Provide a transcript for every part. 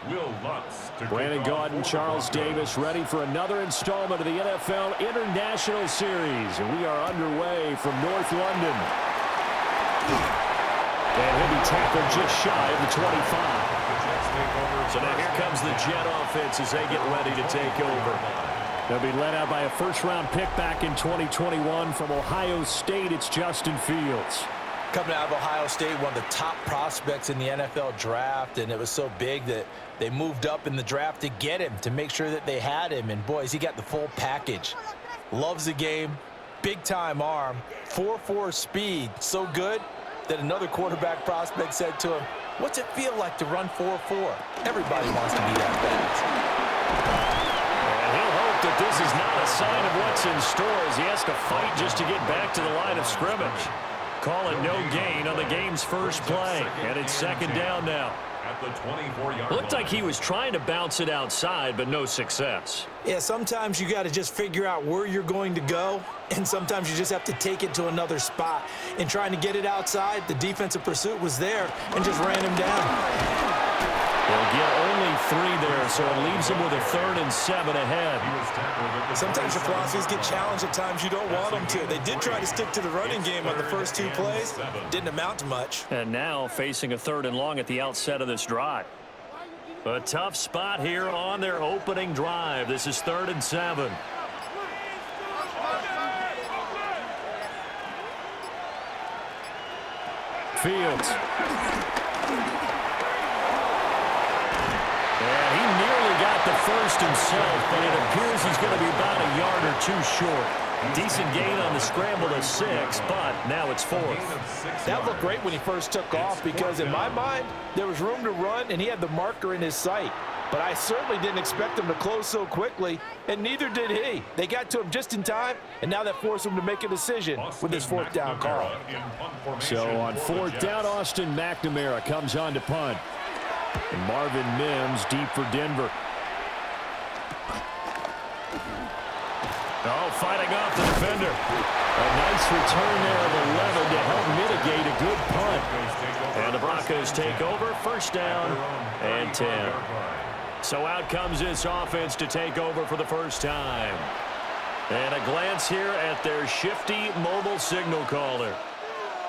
Brandon Gaudin, Charles Davis ready for another installment of the NFL International Series. And we are underway from North London. And he'll be tackled just shy of the 25. So now here comes the Jet offense as they get ready to take over. They'll be led out by a first-round pick back in 2021 from Ohio State. It's Justin Fields. Coming out of Ohio State, one of the top prospects in the NFL draft, and it was so big that they moved up in the draft to get him, to make sure that they had him. And, boys, he got the full package. Loves the game, big-time arm, 4.4 speed, so good that another quarterback prospect said to him, "What's it feel like to run 4.4? Everybody wants to be that fast." And he'll hope that this is not a sign of what's in store as he has to fight just to get back to the line of scrimmage. Call it no gain on the game's first play. And it's second down now. At the 24-yard Looked like he was trying to bounce it outside, but no success. Yeah, sometimes you got to just figure out where you're going to go, and sometimes you just have to take it to another spot. In trying to get it outside, the defensive pursuit was there and just ran him down. They'll get only 3 there, so it leaves them with a 3rd and 7 ahead. Sometimes your philosophies get challenged at times you don't want them to. They did try to stick to the running game on the first 2 plays. Didn't amount to much. And now facing a 3rd and long at the outset of this drive. A tough spot here on their opening drive. This is 3rd and 7. Fields. And he nearly got the first himself, but it appears he's going to be about a yard or 2 short. Decent gain on the scramble to 6, but now it's 4th. That looked great when he first took off because in my mind, there was room to run and he had the marker in his sight. But I certainly didn't expect him to close so quickly, and neither did he. They got to him just in time, and now that forced him to make a decision with his 4th down call. So on 4th down, Austin McNamara comes on to punt. And Marvin Mims deep for Denver. Oh, fighting off the defender. A nice return there of 11 to help mitigate a good punt. And the Broncos take over, 1st down and 10. So out comes this offense to take over for the first time. And a glance here at their shifty mobile signal caller.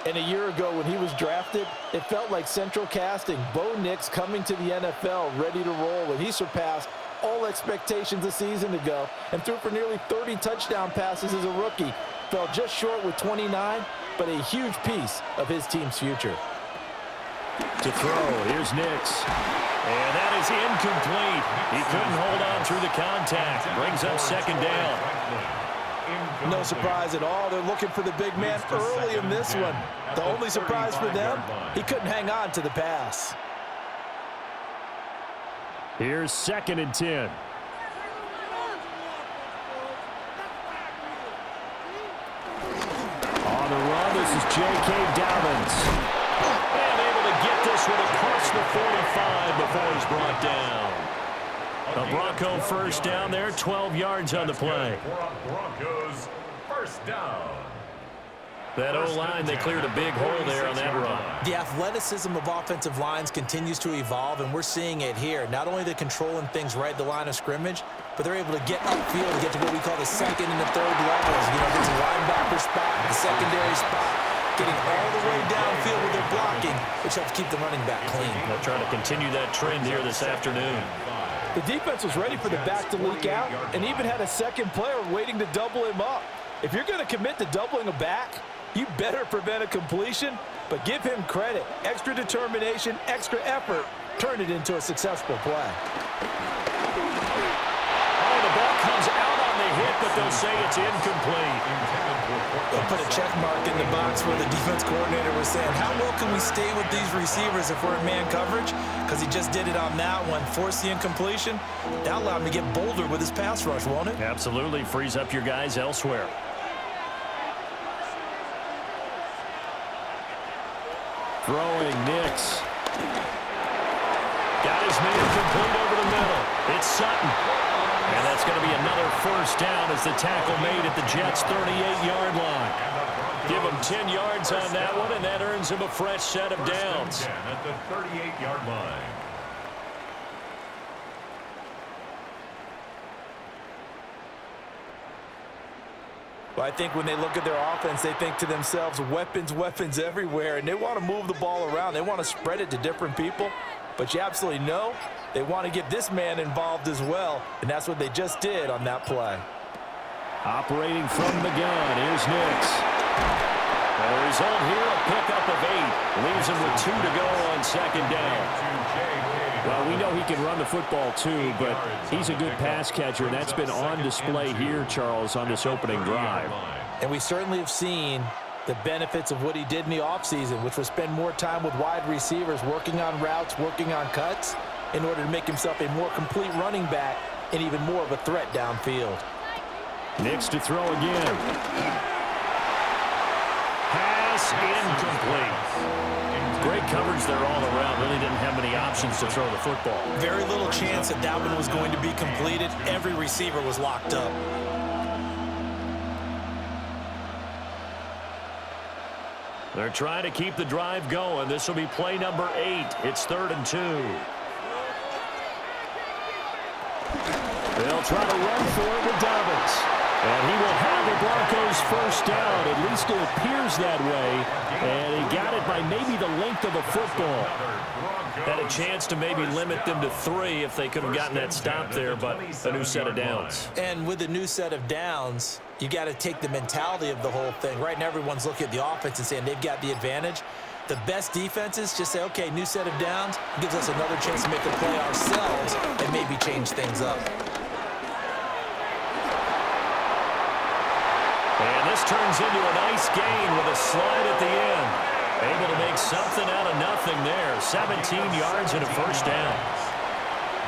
And a year ago when he was drafted, it felt like central casting. Bo Nix coming to the NFL ready to roll, and he surpassed all expectations a season ago and threw for nearly 30 touchdown passes as a rookie. Fell just short with 29, but a huge piece of his team's future. To throw, here's Nix. And that is incomplete. He couldn't hold on through the contact. Brings up 2nd down. No surprise at all. They're looking for the big man early in this one. The only surprise for them, he couldn't hang on to the pass. Here's 2nd and 10. On the run, this is J.K. Dobbins. And able to get this one across the 45 before he's brought down. A Bronco 1st down there, 12 yards on the play. Broncos 1st down. That O-line, they cleared a big hole there on that run. The athleticism of offensive lines continues to evolve, and we're seeing it here. Not only they're controlling things right at the line of scrimmage, but they're able to get upfield and get to what we call the 2nd and the 3rd levels. You know, get to the linebacker spot, the secondary spot, getting all the way downfield with their blocking, which helps keep the running back clean. They'll try to continue that trend here this afternoon. The defense was ready for the back to leak out and even had a 2nd player waiting to double him up. If you're going to commit to doubling a back, you better prevent a completion, but give him credit. Extra determination, extra effort, turned it into a successful play. Oh, the ball comes out on the hit, but they'll say it's incomplete. They'll put a check mark in the box where the defense coordinator was saying, how well can we stay with these receivers if we're in man coverage? Because he just did it on that one, forced the incompletion. That'll allow him to get bolder with his pass rush, won't it? Absolutely, frees up your guys elsewhere. Throwing Nix. Got his man complete over the middle. It's Sutton. And that's going to be another 1st down as the tackle made at the Jets' 38-yard line. Give him 10 yards on that one, and that earns him a fresh set of downs. At the 38-yard line. Well, I think when they look at their offense, they think to themselves, weapons, weapons everywhere, and they want to move the ball around. They want to spread it to different people, but you absolutely know they want to get this man involved as well, and that's what they just did on that play. Operating from the gun, here's Nix. The result here, a pickup of 8. Leaves him with 2 to go on second down. Well, we know he can run the football too, but he's a good pass catcher, and that's been on display here, Charles, on this opening drive. And we certainly have seen the benefits of what he did in the offseason, which was spend more time with wide receivers, working on routes, working on cuts, in order to make himself a more complete running back and even more of a threat downfield. Nix to throw again. Pass incomplete. Great coverage there all around. Really didn't have many options to throw the football. Very little chance that that one was going to be completed. Every receiver was locked up. They're trying to keep the drive going. This will be play number 8. It's 3rd and 2. They'll try to run for it with Dobbins. And he will have the Broncos first down. At least it appears that way. And he got it by maybe the length of a football. Had a chance to maybe limit them to 3 if they could have gotten that stop there, but a new set of downs. And with a new set of downs, you got to take the mentality of the whole thing. Right now, everyone's looking at the offense and saying they've got the advantage. The best defenses just say, okay, new set of downs, gives us another chance to make a play ourselves and maybe change things up. And this turns into a nice gain with a slide at the end. Able to make something out of nothing there. 17 yards and a first down.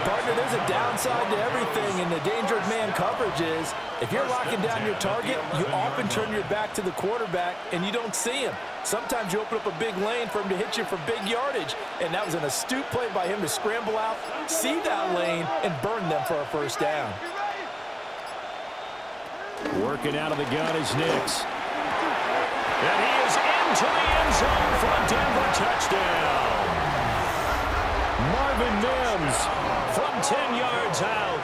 Partner, there's a downside to everything, and the danger of man coverage is if you're locking down your target, you often turn your back to the quarterback, and you don't see him. Sometimes you open up a big lane for him to hit you for big yardage, and that was an astute play by him to scramble out, see that lane, and burn them for a first down. Working out of the gun is Nix. And he is into the end zone for a Denver touchdown. Marvin Mims from 10 yards out.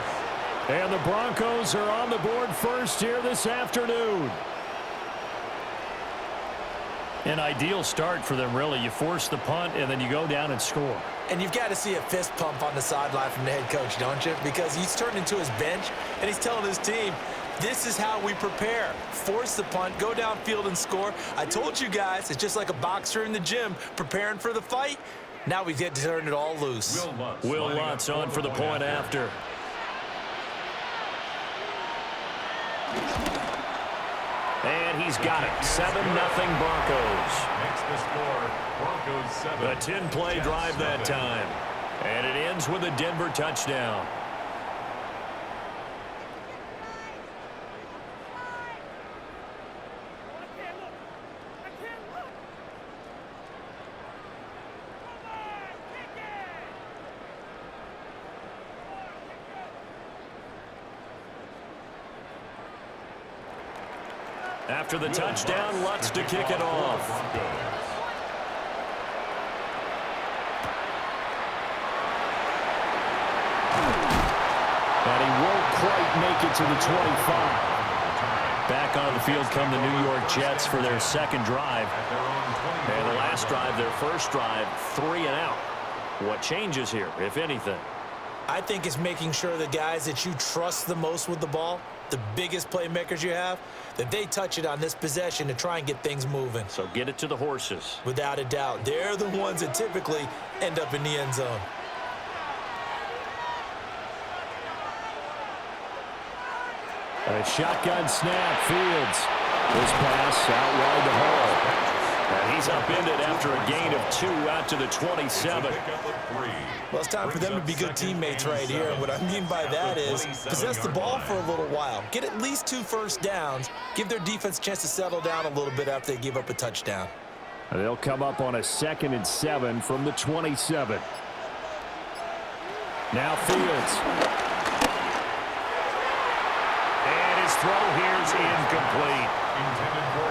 And the Broncos are on the board first here this afternoon. An ideal start for them, really. You force the punt, and then you go down and score. And you've got to see a fist pump on the sideline from the head coach, don't you? Because he's turned into his bench, and he's telling his team, this is how we prepare. Force the punt, go downfield and score. I told you guys, it's just like a boxer in the gym preparing for the fight. Now we get to turn it all loose. Will Lutz on for the point after. And he's got it. 7-0 Broncos. Makes the score. Broncos 7. A 10-play drive that time. And it ends with a Denver touchdown. After the touchdown, Lutz to kick it off. And he won't quite make it to the 25. Back on the field come the New York Jets for their second drive. And the last drive, their first drive, 3 and out. What changes here, if anything? I think it's making sure the guys that you trust the most with the ball, the biggest playmakers you have, that they touch it on this possession to try and get things moving. So get it to the horses. Without a doubt. They're the ones that typically end up in the end zone. A shotgun snap, Fields. This pass out wide to Hall. And he's upended after a gain of 2 out to the 27. Well, it's time for them to be good teammates right here. And what I mean by that is possess the ball for a little while. Get at least 2 first downs. Give their defense a chance to settle down a little bit after they give up a touchdown. They'll come up on a 2nd and 7 from the 27. Now Fields. And his throw here is incomplete.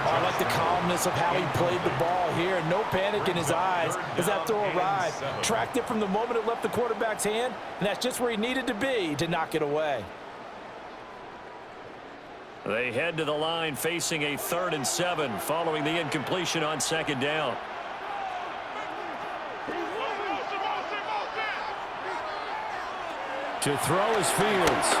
I like the calmness of how he played the ball here. No panic in his eyes as that throw arrived. Tracked it from the moment it left the quarterback's hand, and that's just where he needed to be to knock it away. They head to the line facing a 3rd and 7 following the incompletion on 2nd down. To throw is Fields.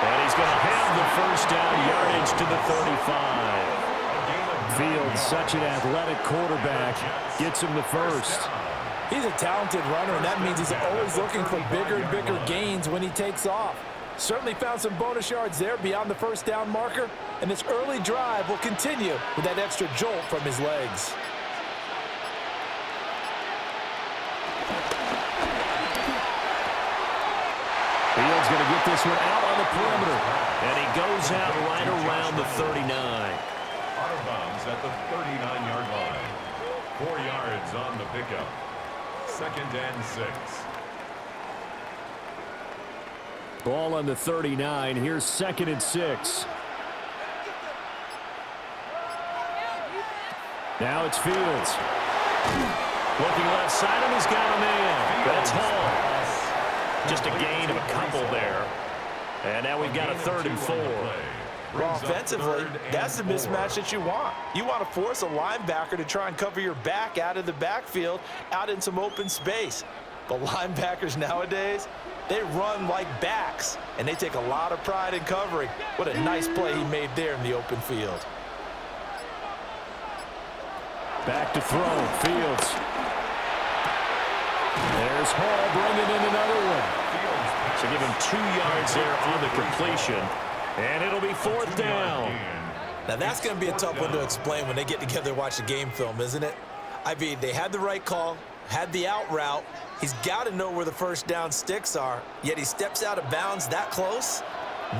And he's going to have the 1st down, yardage to the 35. Fields, such an athletic quarterback, gets him the 1st. He's a talented runner, and that means he's always looking for bigger and bigger gains when he takes off. Certainly found some bonus yards there beyond the 1st down marker, and this early drive will continue with that extra jolt from his legs. Fields going to get this one out on the perimeter, and he goes out right around the 39. Out of bounds at the 39-yard line. 4 yards on the pickup. 2nd and 6. Ball on the 39. Here's 2nd and 6. Now it's Fields. Looking left side, and he's got a man. That's Hall. Just a gain of a couple there. And now we've got a 3rd and 4. Well, offensively, that's the mismatch that you want. You want to force a linebacker to try and cover your back out of the backfield, out in some open space. But linebackers nowadays, they run like backs, and they take a lot of pride in covering. What a nice play he made there in the open field. Back to throw, Fields. There's Hall bringing in another one. So give him 2 yards there on the completion. And it'll be 4th down. Now that's going to be a tough one to explain when they get together and watch the game film, isn't it? I mean, they had the right call, had the out route. He's got to know where the 1st down sticks are, yet he steps out of bounds that close.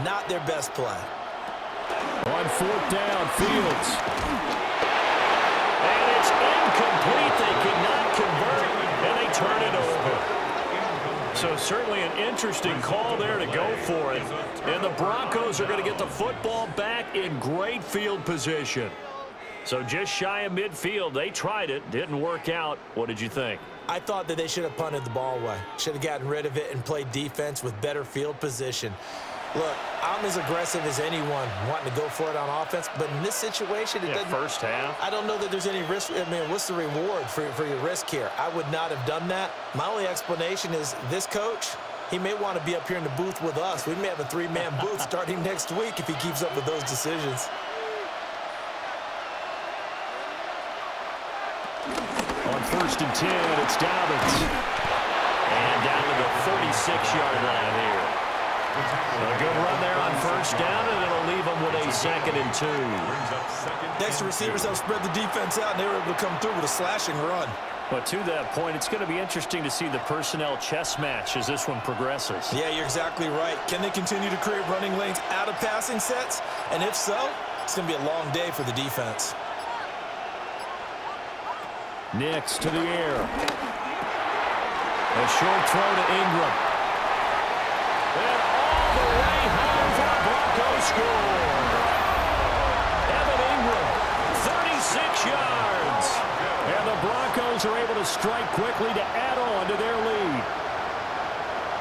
Not their best play. On 4th down, Fields. And it's incomplete. They could not convert, and they turn it over. So certainly an interesting call there to go for it. And the Broncos are going to get the football back in great field position. So just shy of midfield. They tried it. Didn't work out. What did you think? I thought that they should have punted the ball away. Should have gotten rid of it and played defense with better field position. Look, I'm as aggressive as anyone wanting to go for it on offense, but in this situation, it doesn't. 1st half. I don't know that there's any risk. I mean, what's the reward for your risk here? I would not have done that. My only explanation is this coach, he may want to be up here in the booth with us. We may have a 3-man booth starting next week if he keeps up with those decisions. On 1st and 10, it's Dobbins. And down to the 36-yard line here. A good run there on 1st down, and it'll leave them with a 2nd and 2. Next, receivers have spread the defense out, and they were able to come through with a slashing run. But to that point, it's going to be interesting to see the personnel chess match as this one progresses. Yeah, you're exactly right. Can they continue to create running lanes out of passing sets? And if so, it's going to be a long day for the defense. Nix to the air. A short throw to Ingram. And all the way home for the Broncos score. Evan Ingram, 36 yards. And the Broncos are able to strike quickly to add on to their lead.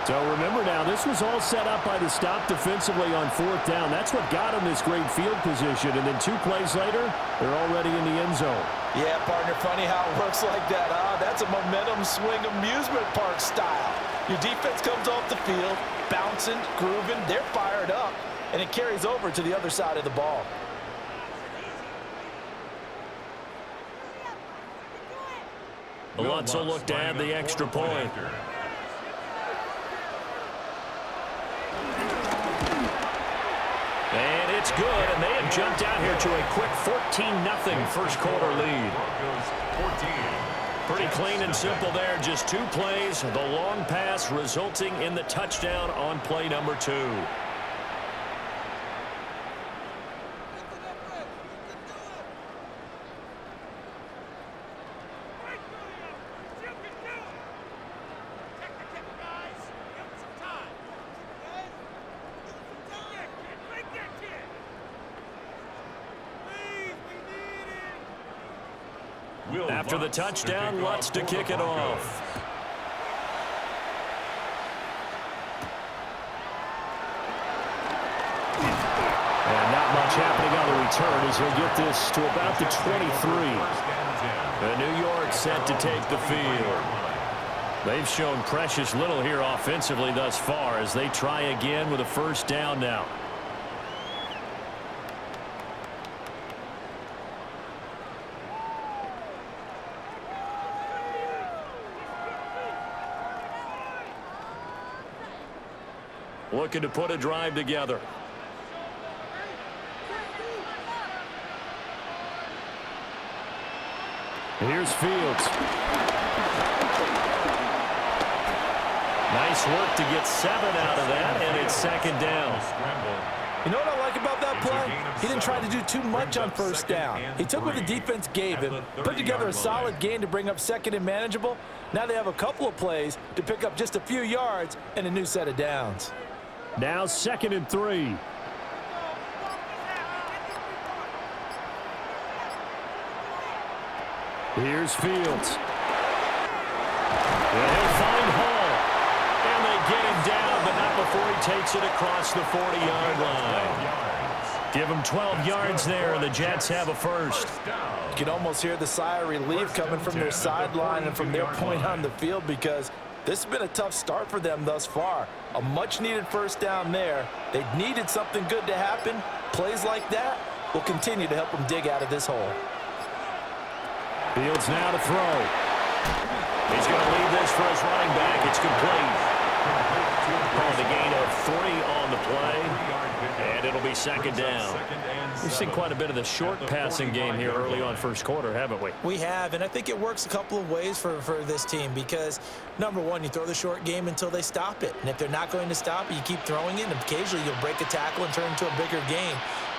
So remember now, this was all set up by the stop defensively on 4th down. That's what got them this great field position. And then 2 plays later, they're already in the end zone. Yeah, partner, funny how it works like that, huh? That's a momentum swing amusement park style. Your defense comes off the field, bouncing, grooving, they're fired up, and it carries over to the other side of the ball. Lutz will look to add the extra point. And it's good, and they have jumped out here to a quick 14-0 first quarter lead. Pretty clean and simple there, just 2 plays. The long pass resulting in the touchdown on play number 2. After the touchdown, Lutz to kick it off. happening on the return as he'll get this to about the 23. And New York set to take the field. They've shown precious little here offensively thus far as they try again with a first down now. Looking to put a drive together. Here's Fields. Nice work to get 7 out of that, and it's second down. You know what I like about that play? He didn't try to do too much on first down. He took what the defense gave him, put together a solid gain to bring up second and manageable. Now they have a couple of plays to pick up just a few yards and a new set of downs. Now 2nd and 3. Here's Fields. And he'll find Hall. And they get him down, but not before he takes it across the 40-yard line. Give him 12 yards there, and the Jets have a first. You can almost hear the sigh of relief coming from their sideline and from their point on the field because this has been a tough start for them thus far. A much-needed first down there. They needed something good to happen. Plays like that will continue to help them dig out of this hole. Fields now to throw. He's going to leave this for his running back. It's complete. Calling the gain of 3 on the play, and it'll be second down. We've seen quite a bit of the short passing game here early on first quarter, haven't we? We have, and I think it works a couple of ways for this team because, number one, you throw the short game until they stop it. And if they're not going to stop it, you keep throwing it, and occasionally you'll break a tackle and turn it into a bigger game.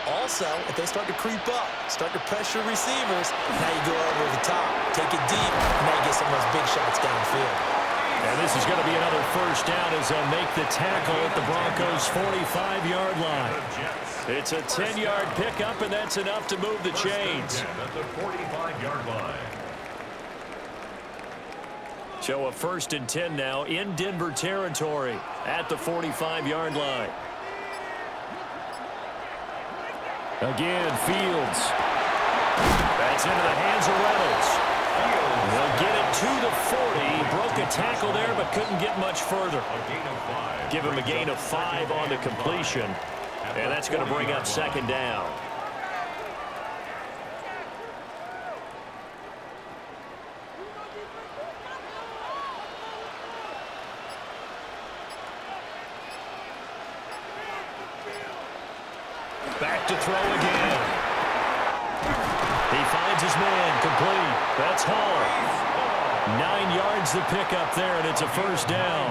Also, if they start to creep up, start to pressure receivers, now you go over the top, take it deep, and now you get some of those big shots downfield. And this is going to be another first down as they'll make the tackle at the Broncos' 45-yard line. It's a 10-yard pickup, and that's enough to move the chains. At the 45-yard line. So a 1st and 10 now in Denver territory at the 45-yard line. Again, Fields. That's into the hands of Reynolds. They'll get it to the 40. Broke a tackle there, but couldn't get much further. Give him a gain of 5 on the completion. And that's going to bring up second down. Back to throw again. He finds his man, complete. That's Hall. 9 yards to pick up there, and it's a first down.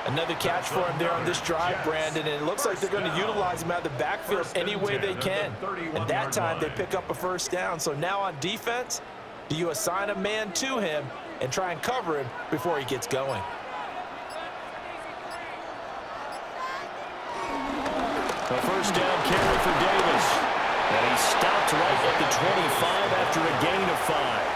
Another catch for him there on this drive, Brandon, and it looks like they're going to utilize him out of the backfield any way they can. And that time, they pick up a first down. So now on defense, do you assign a man to him and try and cover him before he gets going? A first down carry for Davis. And he stopped right at the 25 after a gain of 5.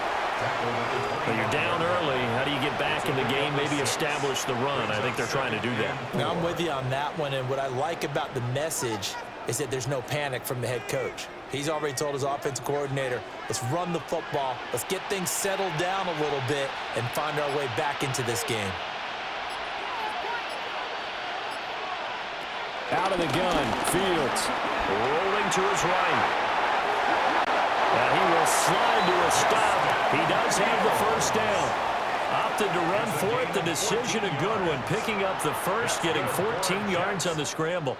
But you're down early. How do you get back in the game, maybe establish the run? I think they're trying to do that. Now, I'm with you on that one, and what I like about the message is that there's no panic from the head coach. He's already told his offensive coordinator, let's run the football, let's get things settled down a little bit and find our way back into this game. Out of the gun, Fields rolling to his right. And he will slide to a stop. He does have the first down. Opted to run for it. The decision a good one. Picking up the first, getting 14 yards on the scramble.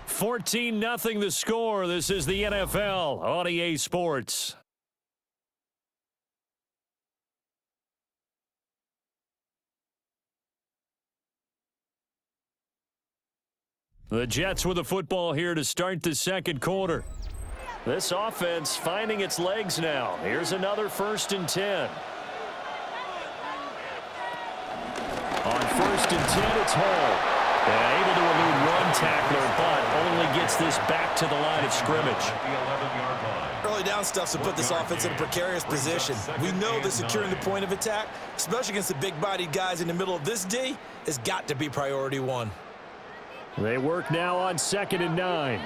14-0 the score. This is the NFL on EA Sports. The Jets with the football here to start the second quarter. This offense finding its legs now. Here's another 1st and 10. On 1st and 10, it's Hall. And able to elude one tackler, but only gets this back to the line of scrimmage. Early down stuff to put this offense in a precarious position. We know that securing the point of attack, especially against the big-bodied guys in the middle of this D, has got to be priority 1. They work now on 2nd and 9.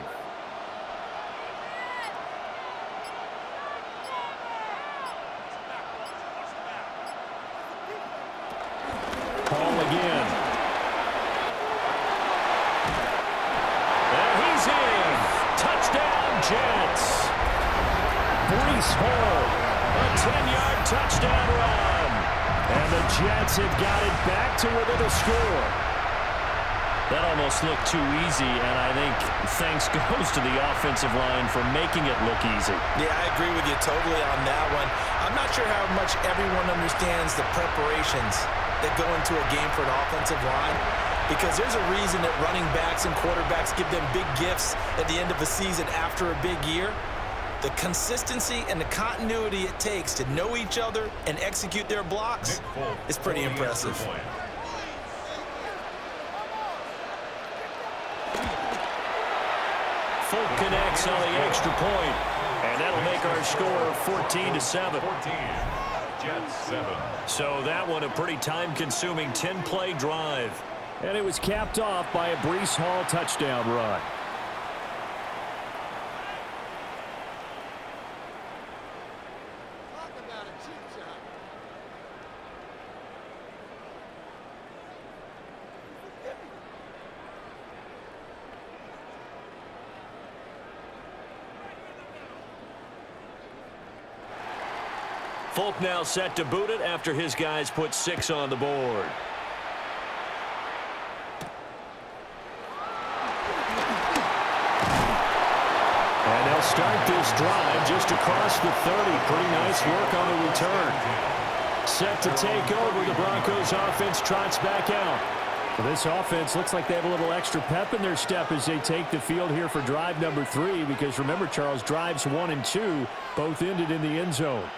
Jets. Breece Hall, a 10-yard touchdown run. And the Jets have got it back to within a score. That almost looked too easy, and I think thanks goes to the offensive line for making it look easy. Yeah, I agree with you totally on that one. I'm not sure how much everyone understands the preparations that go into a game for an offensive line, because there's a reason that running backs and quarterbacks give them big gifts at the end of a season after a big year. The consistency and the continuity it takes to know each other and execute their blocks is pretty impressive. Folk connects on the extra point, and that'll make our score 14-7. 14, Jets 7. So that one a pretty time-consuming 10-play drive. And it was capped off by a Breece Hall touchdown run. Folk now set to boot it after his guys put 6 on the board. And they'll start this drive just across the 30. Pretty nice work on the return. Set to take over, the Broncos offense trots back out. Well, this offense looks like they have a little extra pep in their step as they take the field here for drive number 3, because remember, Charles, drives 1 and 2 both ended in the end zone.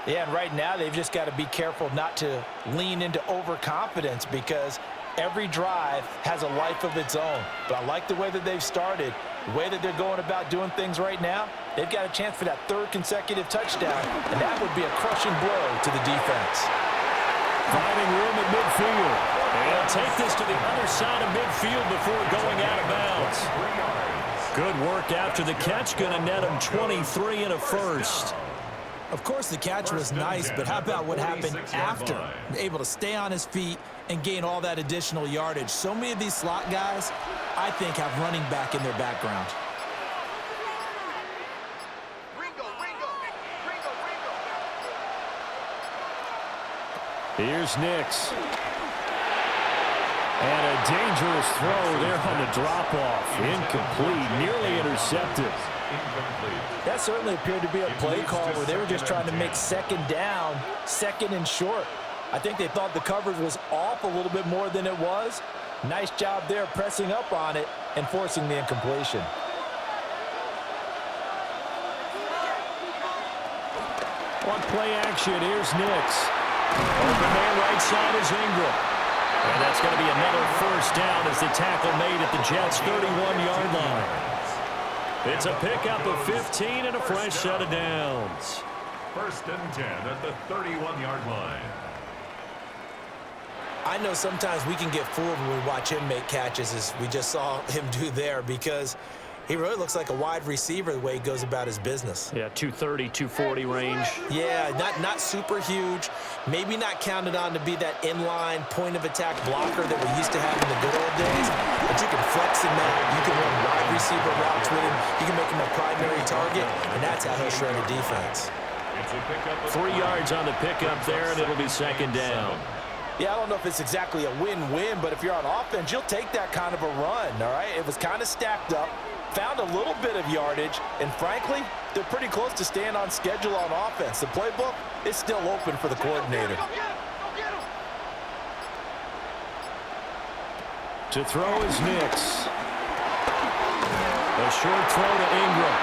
Yeah, and right now they've just got to be careful not to lean into overconfidence, because every drive has a life of its own. But I like the way that they've started, the way that they're going about doing things right now. They've got a chance for that 3rd consecutive touchdown, and that would be a crushing blow to the defense. Finding room at midfield. And take this to the other side of midfield before going out of bounds. Good work after the catch, going to net him 23 and a first. Of course, the catch was nice, but how about what happened after? Able to stay on his feet and gain all that additional yardage. So many of these slot guys, I think, have running back in their background. Here's Nix. And a dangerous throw there on the drop-off. Incomplete, nearly intercepted. That certainly appeared to be a play call where they were just trying to make 2nd down, 2nd and short. I think they thought the coverage was off a little bit more than it was. Nice job there pressing up on it and forcing the incompletion. On play action, here's Nix. Open man right side is Ingram. And that's going to be another first down as the tackle made at the Jets' 31-yard line. It's a pickup of 15 and a fresh set of downs. 1st and 10 at the 31-yard line. I know sometimes we can get fooled when we watch him make catches, as we just saw him do there, because he really looks like a wide receiver the way he goes about his business. Yeah, 230, 240 range. Yeah, not super huge. Maybe not counted on to be that inline point-of-attack blocker that we used to have in the good old days. But you can flex him out. You can run wide receiver routes with him. You can make him a primary target, and that's how he'll shred a defense. 3 yards on the pickup there, and it'll be 2nd down. Yeah, I don't know if it's exactly a win-win, but if you're on offense, you'll take that kind of a run, all right? It was kind of stacked up. Found a little bit of yardage, and frankly, they're pretty close to staying on schedule on offense. The playbook is still open for the coordinator. To throw is Nix. A short throw to Ingram.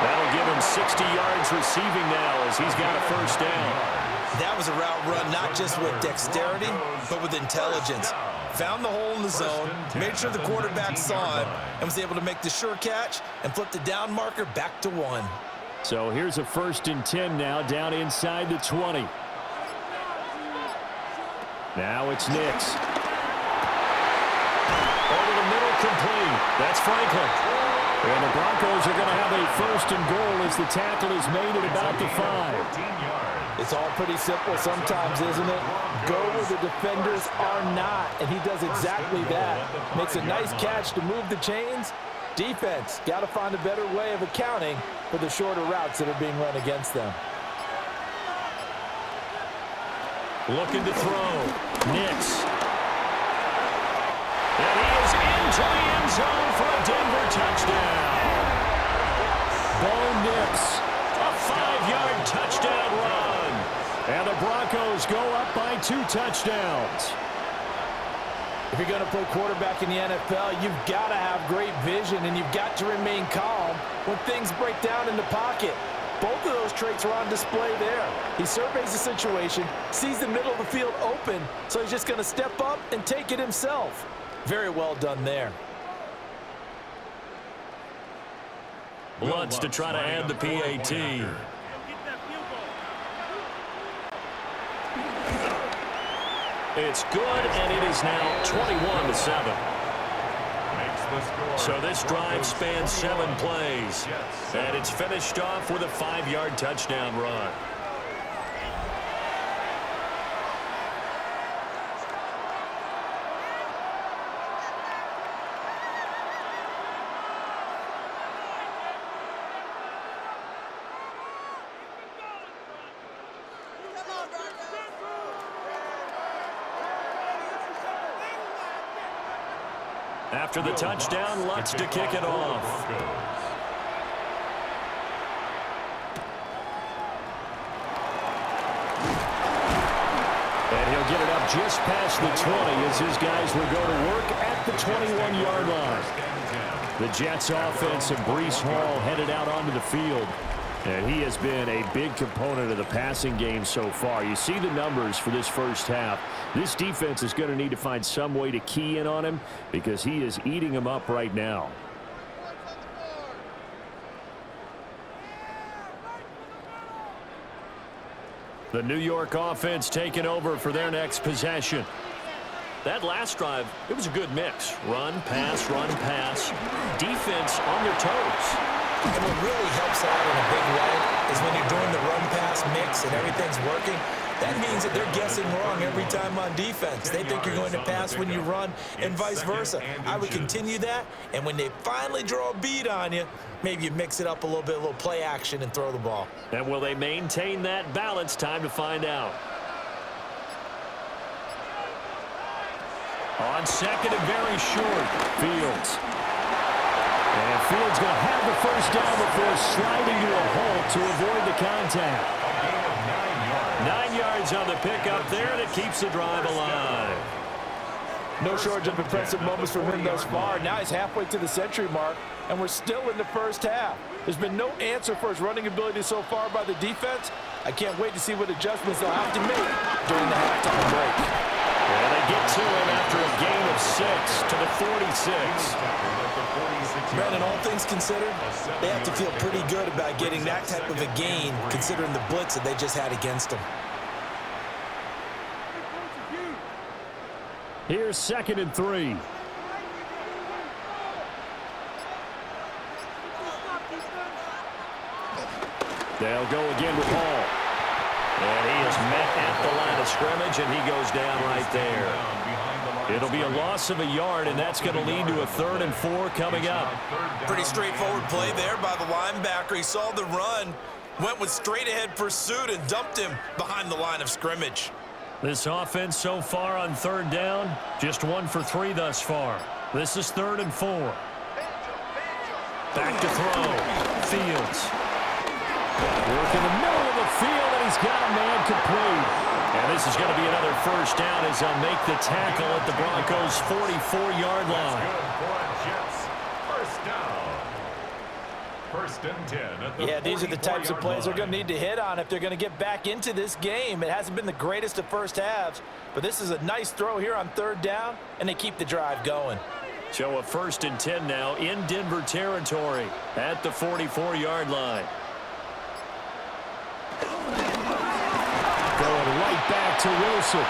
That'll give him 60 yards receiving now as he's got a first down. That was a route run not just with dexterity, but with intelligence. Found the hole in the zone, made sure the quarterback saw it, and was able to make the sure catch and flip the down marker back to 1. So here's a 1st and 10 now, down inside the 20. Now it's Nix. Over the middle, complete. That's Franklin. And the Broncos are going to have a 1st and goal as the tackle is made at about the 5. It's all pretty simple sometimes, isn't it? Go where the defenders are not, and he does exactly that. Makes a nice catch to move the chains, Defense, got to find a better way of accounting for the shorter routes that are being run against them. Looking to throw. Nix. And he is into the end zone for a Denver touchdown. Bo Nix, a 5-yard touchdown run. And the Broncos go up by 2 touchdowns. If you're going to play quarterback in the NFL, you've got to have great vision, and you've got to remain calm when things break down in the pocket. Both of those traits are on display there. He surveys the situation, sees the middle of the field open, so he's just going to step up and take it himself. Very well done there. Lutz to try to add the PAT. It's good, and it is now 21-7. So this drive spans 7 plays, and it's finished off with a 5-yard touchdown run. After the touchdown, Lutz to kick it off. And he'll get it up just past the 20 as his guys will go to work at the 21-yard line. The Jets offense and Breece Hall headed out onto the field. And he has been a big component of the passing game so far. You see the numbers for this first half. This defense is going to need to find some way to key in on him because he is eating them up right now. The New York offense taking over for their next possession. That last drive, it was a good mix. Run, pass, defense on their toes. And what really helps out in a big way is when you're doing the run-pass mix and everything's working, that means that they're guessing wrong every time on defense. They think you're going to pass when you run and vice versa. I would continue that, and when they finally draw a beat on you, maybe you mix it up a little bit, a little play action, and throw the ball. And will they maintain that balance? Time to find out. On second and very short, Fields. And Fields going to have the first down before sliding to a hole to avoid the contact. 9 yards on the pickup there, and it keeps the drive alive. No shortage of impressive moments from him thus far. Now he's halfway to the century mark, and we're still in the first half. There's been no answer for his running ability so far by the defense. I can't wait to see what adjustments they'll have to make during the halftime break. And they get to him after a gain of 6 to the 46. Brandon, all things considered, they have to feel pretty good about getting that type of a gain considering the blitz that they just had against them. Here's 2nd and 3. They'll go again with Hall. And he is met at the line of scrimmage, and he goes down right there. It'll be a loss of a yard, and that's going to lead to a 3rd and 4 coming up. Pretty straightforward play there by the linebacker. He saw the run, went with straight-ahead pursuit, and dumped him behind the line of scrimmage. This offense so far on 3rd down, just 1 for 3 thus far. This is 3rd and 4. Back to throw. Fields. Work in the middle of the field, and he's got a man complete. And this is going to be another first down as they'll make the tackle at the Broncos' 44-yard line. First down. 1st and 10 at the these are the types of plays they're going to need to hit on if they're going to get back into this game. It hasn't been the greatest of first halves, but this is a nice throw here on 3rd down, and they keep the drive going. So a 1st and 10 now in Denver territory at the 44-yard line. Going right back to Wilson.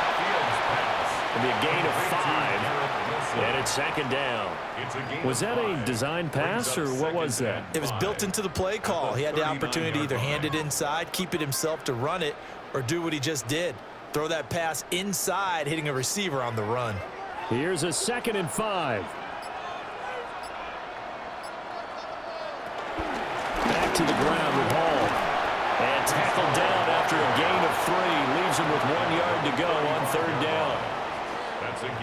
It'll be a gain of 5. And it's 2nd down. Was that a design pass, or what was that? It was built into the play call. He had the opportunity to either hand it inside, keep it himself to run it, or do what he just did. Throw that pass inside, hitting a receiver on the run. Here's a 2nd and 5. to the ground with Hall. And tackled down after a gain of 3. Leaves him with 1 yard to go on 3rd down.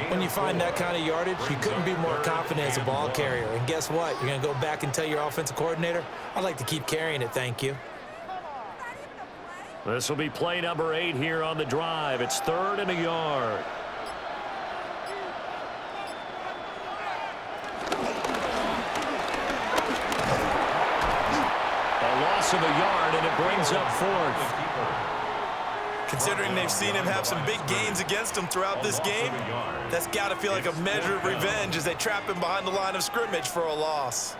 When you find that kind of yardage, you couldn't be more confident as a ball carrier. And guess what? You're going to go back and tell your offensive coordinator, I'd like to keep carrying it, thank you. This will be play number 8 here on the drive. It's 3rd and a yard. A loss of a yard, and it brings up 4th. Considering they've seen him have some big gains against them throughout this game, that's got to feel like a measure of revenge as they trap him behind the line of scrimmage for a loss.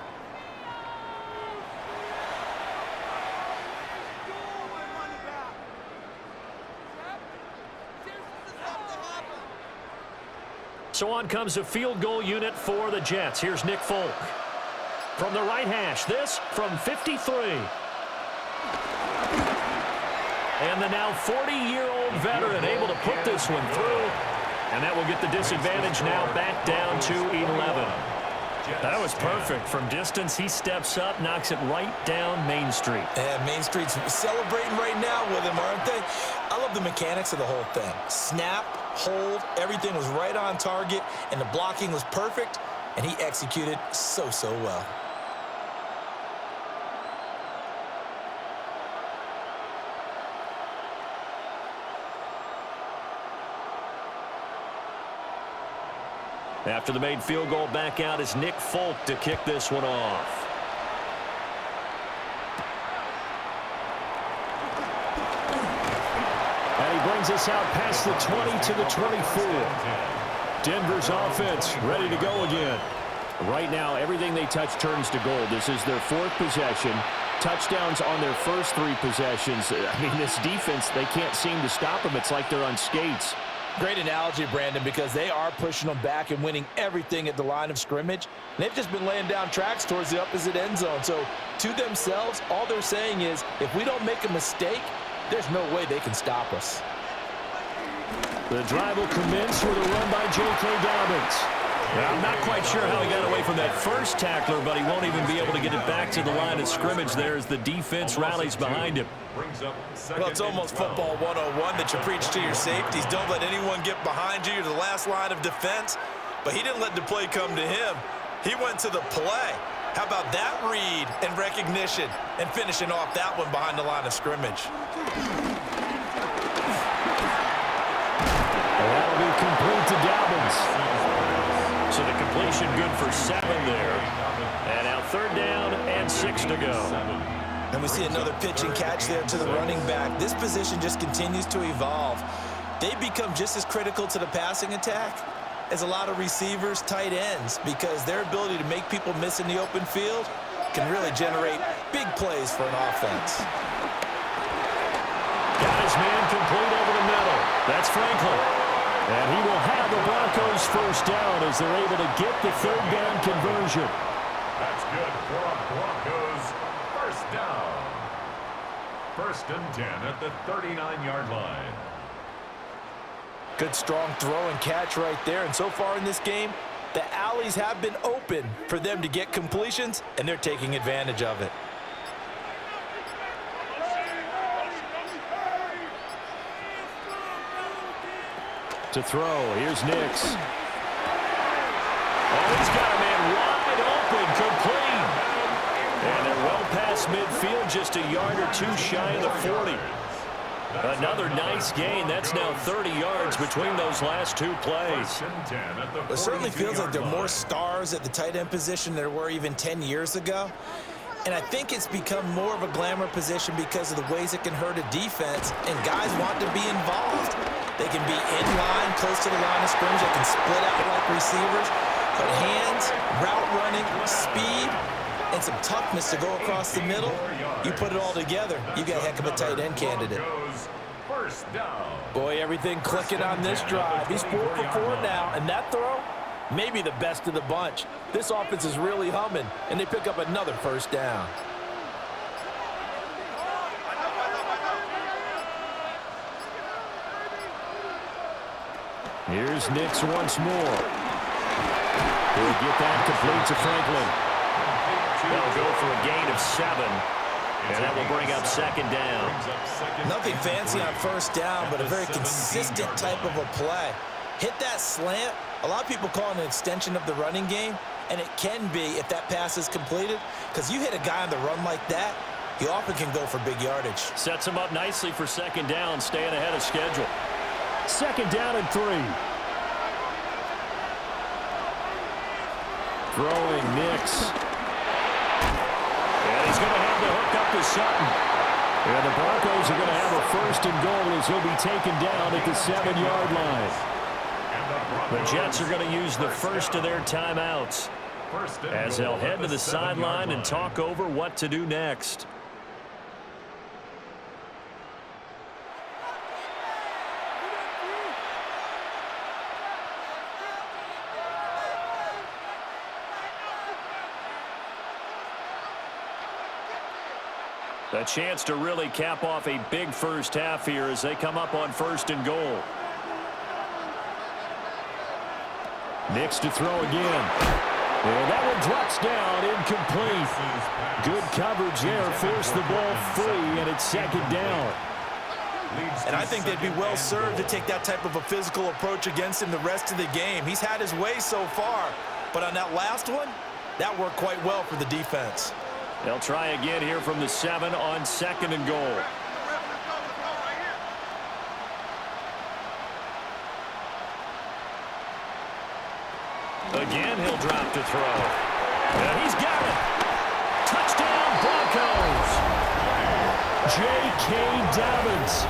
So on comes a field goal unit for the Jets. Here's Nick Folk. From the right hash, this from 53. And the now 40-year-old veteran able to put this one through. And that will get the disadvantage now back down to 11. That was perfect. From distance, he steps up, knocks it right down Main Street. And Main Street's celebrating right now with him, aren't they? I love the mechanics of the whole thing. Snap, hold, everything was right on target, and the blocking was perfect, and he executed so well. After the made field goal, back out is Nick Folk to kick this one off. And he brings us out past the 20 to the 24. Denver's offense ready to go again. Right now, everything they touch turns to gold. This is their 4th possession. Touchdowns on their first 3 possessions. I mean, this defense, they can't seem to stop them. It's like they're on skates. Great analogy, Brandon, because they are pushing them back and winning everything at the line of scrimmage. They've just been laying down tracks towards the opposite end zone. So to themselves, all they're saying is, if we don't make a mistake, there's no way they can stop us. The drive will commence with a run by J.K. Dobbins. Well, I'm not quite sure how he got away from that first tackler, but he won't even be able to get it back to the line of scrimmage there as the defense rallies behind him. Well, it's almost football 101 that you preach to your safeties. Don't let anyone get behind you. You're the last line of defense. But he didn't let the play come to him. He went to the play. How about that read and recognition and finishing off that one behind the line of scrimmage? That'll be complete to Dobbins. So the completion good for 7 there. And now 3rd down and 6 to go. And we see another pitch and catch there to the running back. This position just continues to evolve. They become just as critical to the passing attack as a lot of receivers, tight ends, because their ability to make people miss in the open field can really generate big plays for an offense. Got his man complete over the middle. That's Franklin. And he will have the Broncos first down as they're able to get the 3rd down conversion. That's good for a Broncos first down. 1st and 10 at the 39-yard line. Good strong throw and catch right there. And so far in this game, the alleys have been open for them to get completions, and they're taking advantage of it. To throw, here's Nix. Oh, he's got a man wide open, complete. And they're well past midfield, just a yard or 2 shy of the 40. Another nice gain. That's now 30 yards between those last 2 plays. It certainly feels like there are more stars at the tight end position than there were even 10 years ago. And I think it's become more of a glamour position because of the ways it can hurt a defense, and guys want to be involved. They can be in line, close to the line of scrimmage. They can split out like receivers. But hands, route running, speed, and some toughness to go across the middle, you put it all together, you got a heck of a tight end candidate. Boy, everything clicking on this drive. He's 4 for 4 now, and that throw, maybe the best of the bunch. This offense is really humming, and they pick up another first down. Here's Nix once more. He'll get that complete to Franklin. They'll go for a gain of 7. And that will bring up second down. Nothing fancy on first down, but a very consistent type of a play. Hit that slant. A lot of people call it an extension of the running game, and it can be if that pass is completed, because you hit a guy on the run like that, you often can go for big yardage. Sets him up nicely for second down, staying ahead of schedule. Second down and 3. Throwing Nix. And he's going to have the hook up to Sutton. And the Broncos are going to have a first and goal as he'll be taken down at the 7-yard line. The Jets are going to use the first of their timeouts as they'll head to the sideline and talk over what to do next. A chance to really cap off a big first half here as they come up on first and goal. Nix to throw again. And that one drops down, incomplete. Good coverage there, forced the ball free, and it's second down. And I think they'd be well served to take that type of a physical approach against him the rest of the game. He's had his way so far, but on that last one, that worked quite well for the defense. They'll try again here from the 7 on second and goal. Again, he'll drop to throw. And he's got it. Touchdown, Broncos. J.K. Dobbins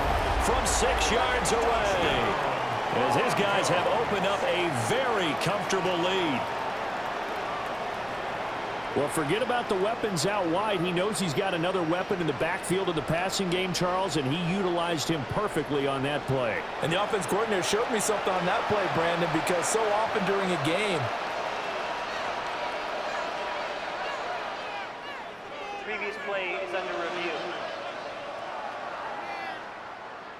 from 6 yards away, as his guys have opened up a very comfortable lead. Well, forget about the weapons out wide. He knows he's got another weapon in the backfield of the passing game, Charles, and he utilized him perfectly on that play. And the offense coordinator showed me something on that play, Brandon, because so often during a game, previous play is under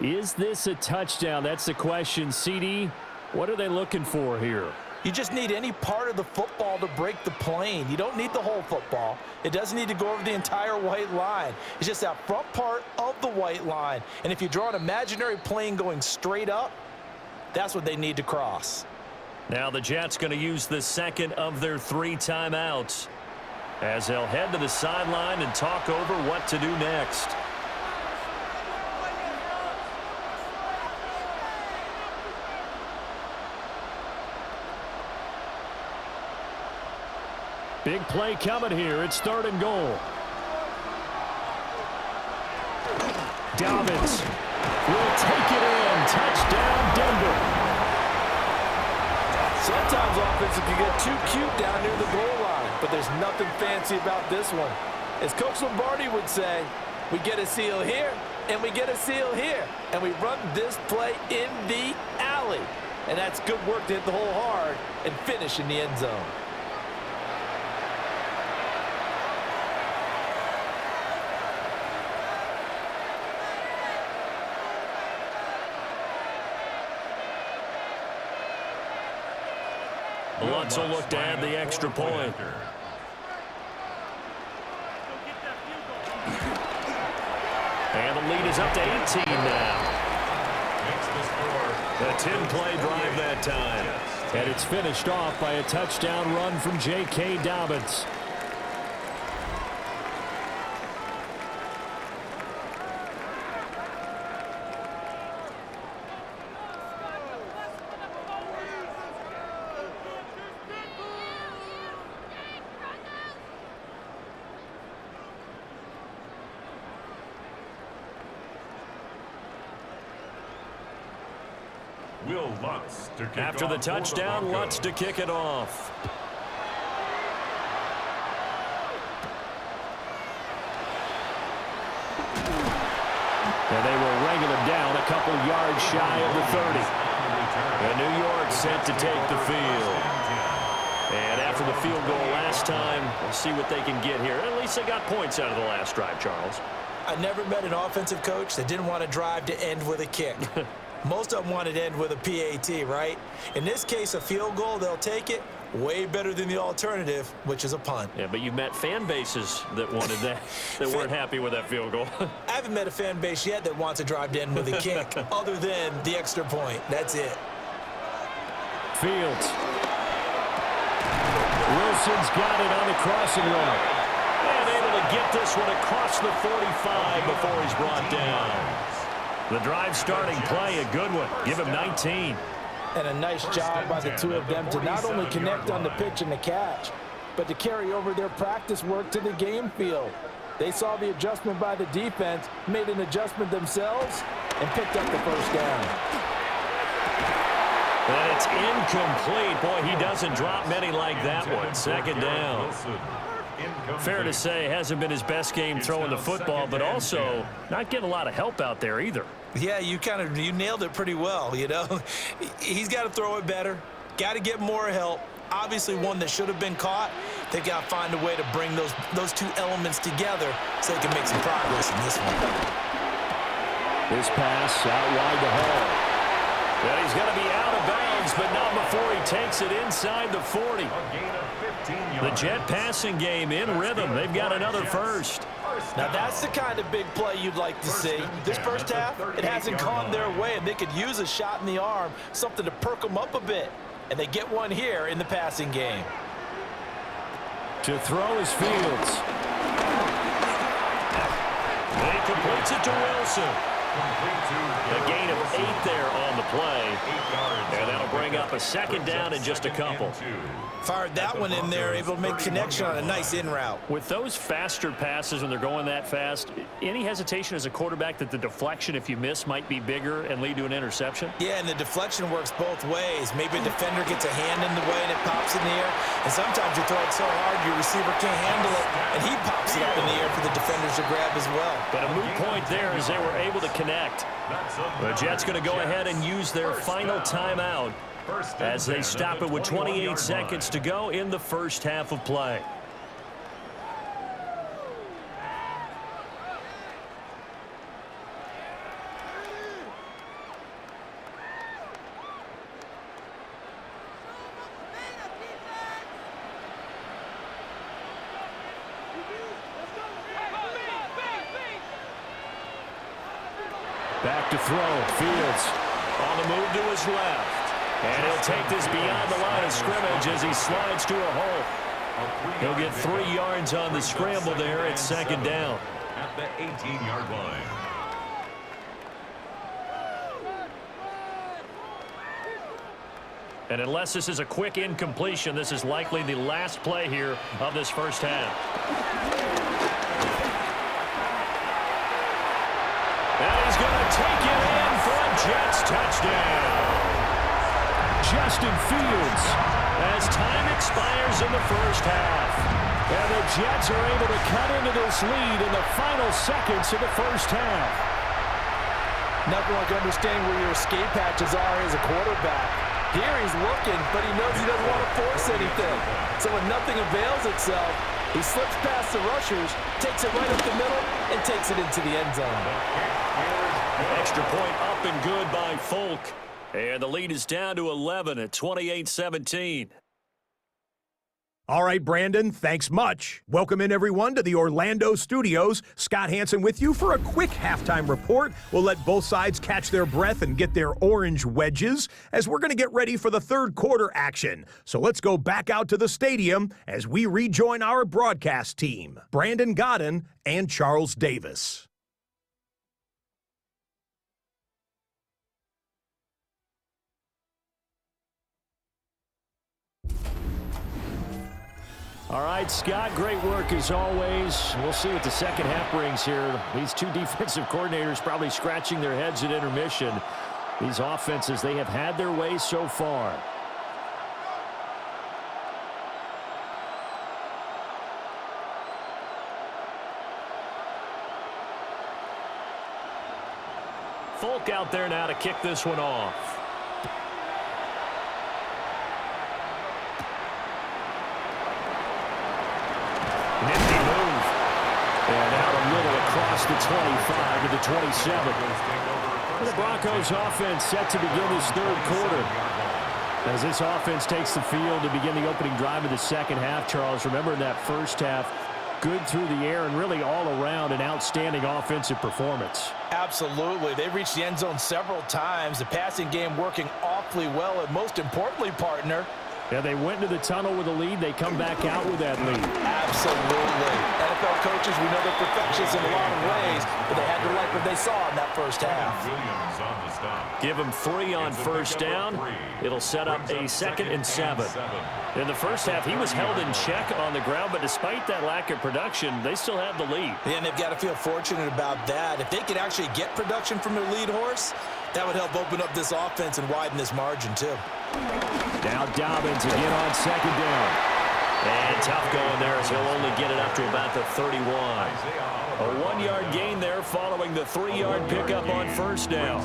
review. Is this a touchdown? That's the question. CD, what are they looking for here? you just need any part of the football to break the plane. You don't need the whole football. It doesn't need to go over the entire white line. It's just that front part of the white line. And if you draw an imaginary plane going straight up, that's what they need to cross. Now the Jets going to use the second of their 3 timeouts as they'll head to the sideline and talk over what to do next. Big play coming here. It's 3rd and goal. Dobbins will take it in. Touchdown, Denver. Sometimes offenses can get too cute down near the goal line, but there's nothing fancy about this one. As Coach Lombardi would say, we get a seal here, and we get a seal here, and we run this play in the alley. And that's good work to hit the hole hard and finish in the end zone. Lutz will look to add the extra point. And the lead is up to 18 now. A 10-play drive that time. And it's finished off by a touchdown run from J.K. Dobbins. After the touchdown, Lutz to kick it off. And they will wrangle him down a couple yards shy of the 30. And New York set to take the field. And after the field goal last time, we'll see what they can get here. At least they got points out of the last drive, Charles. I never met an offensive coach that didn't want to drive to end with a kick. Most of them want to end with a PAT, right? In this case, a field goal, they'll take it. way better than the alternative, which is a punt. Yeah, but you met fan bases that wanted that, that weren't happy with that field goal. I haven't met a fan base yet that wants to drive in with a kick other than the extra point. That's it. Fields. Wilson's got it on the crossing route. And able to get this one across the 45 before he's brought down. The drive starting play, a good one. Give him 19. And a nice job by the two of them to not only connect on the pitch and the catch, but to carry over their practice work to the game field. They saw the adjustment by the defense, made an adjustment themselves, and picked up the first down. And it's incomplete. Boy, he doesn't drop many like that one. Second down. Fair to say, hasn't been his best game throwing the football, but also not getting a lot of help out there either. Yeah, you nailed it pretty well, you know. He's got to throw it better, got to get more help. Obviously one that should have been caught. They've got to find a way to bring those two elements together so they can make some progress in this one. This pass out wide to Hall. Well, he's going to be out of bounds, but not before he takes it inside the 40. The Jet passing game in rhythm. They've got another first. Now that's the kind of big play you'd like to see. This first half, it hasn't gone their way, and they could use a shot in the arm, something to perk them up a bit. And they get one here in the passing game. To throw is Fields. And he completes it to Wilson. A gain of 8 there on the play. And that'll bring up a second down in just a couple. Fired that one in there, able to make connection on a nice in route. With those faster passes when they're going that fast, any hesitation as a quarterback that the deflection, if you miss, might be bigger and lead to an interception? Yeah, and the deflection works both ways. Maybe a defender gets a hand in the way and it pops in the air. And sometimes you throw it so hard your receiver can't handle it, and he pops it up in the air for the defenders to grab as well. But a moot point there as they were able to connect. The Jets going to go ahead and use their final timeout as they stop it with 28 seconds to go in the first half of play. Back to throw. Fields on the move to his left. And he'll take this beyond the line of scrimmage as he slides to a hole. He'll get 3 yards on the scramble there at second down. At the 18-yard line. And unless this is a quick incompletion, this is likely the last play here of this first half. And he's going to take it in for a Jets touchdown. Justin Fields as time expires in the first half. And the Jets are able to cut into this lead in the final seconds of the first half. Nothing like understanding where your escape hatches are as a quarterback. Here he's looking, but he knows he doesn't want to force anything. So when nothing avails itself, he slips past the rushers, takes it right up the middle, and takes it into the end zone. Extra point up and good by Folk. And the lead is down to 11 at 28-17. All right, Brandon, thanks much. Welcome in, everyone, to the Orlando studios. Scott Hansen with you for a quick halftime report. We'll let both sides catch their breath and get their orange wedges as we're going to get ready for the third quarter action. So let's go back out to the stadium as we rejoin our broadcast team, Brandon Godden and Charles Davis. All right, Scott, great work as always. We'll see what the second half brings here. These two defensive coordinators probably scratching their heads at intermission. These offenses, they have had their way so far. Folk out there now to kick this one off. Nifty move. And out a little across the 25 to the 27. And the Broncos offense set to begin this third quarter. As this offense takes the field to begin the opening drive of the second half, Charles, remember in that first half, good through the air and really all around an outstanding offensive performance. Absolutely. They reached the end zone several times. The passing game working awfully well, and most importantly, partner, yeah, they went into the tunnel with a lead. They come back out with that lead. absolutely. NFL coaches, we know they're perfectionists in a lot of ways, but they had to like what they saw in that first half. Williams on the stop. Give them 3 on first down. It'll set up a 2nd and 7. In the first half, he was held in check on the ground, but despite that lack of production, they still have the lead. Yeah, and they've got to feel fortunate about that. If they could actually get production from their lead horse, that would help open up this offense and widen this margin, too. Now Dobbins again on 2nd down. And tough going there as he'll only get it up to about the 31. A 1-yard gain there following the 3-yard pickup on first down.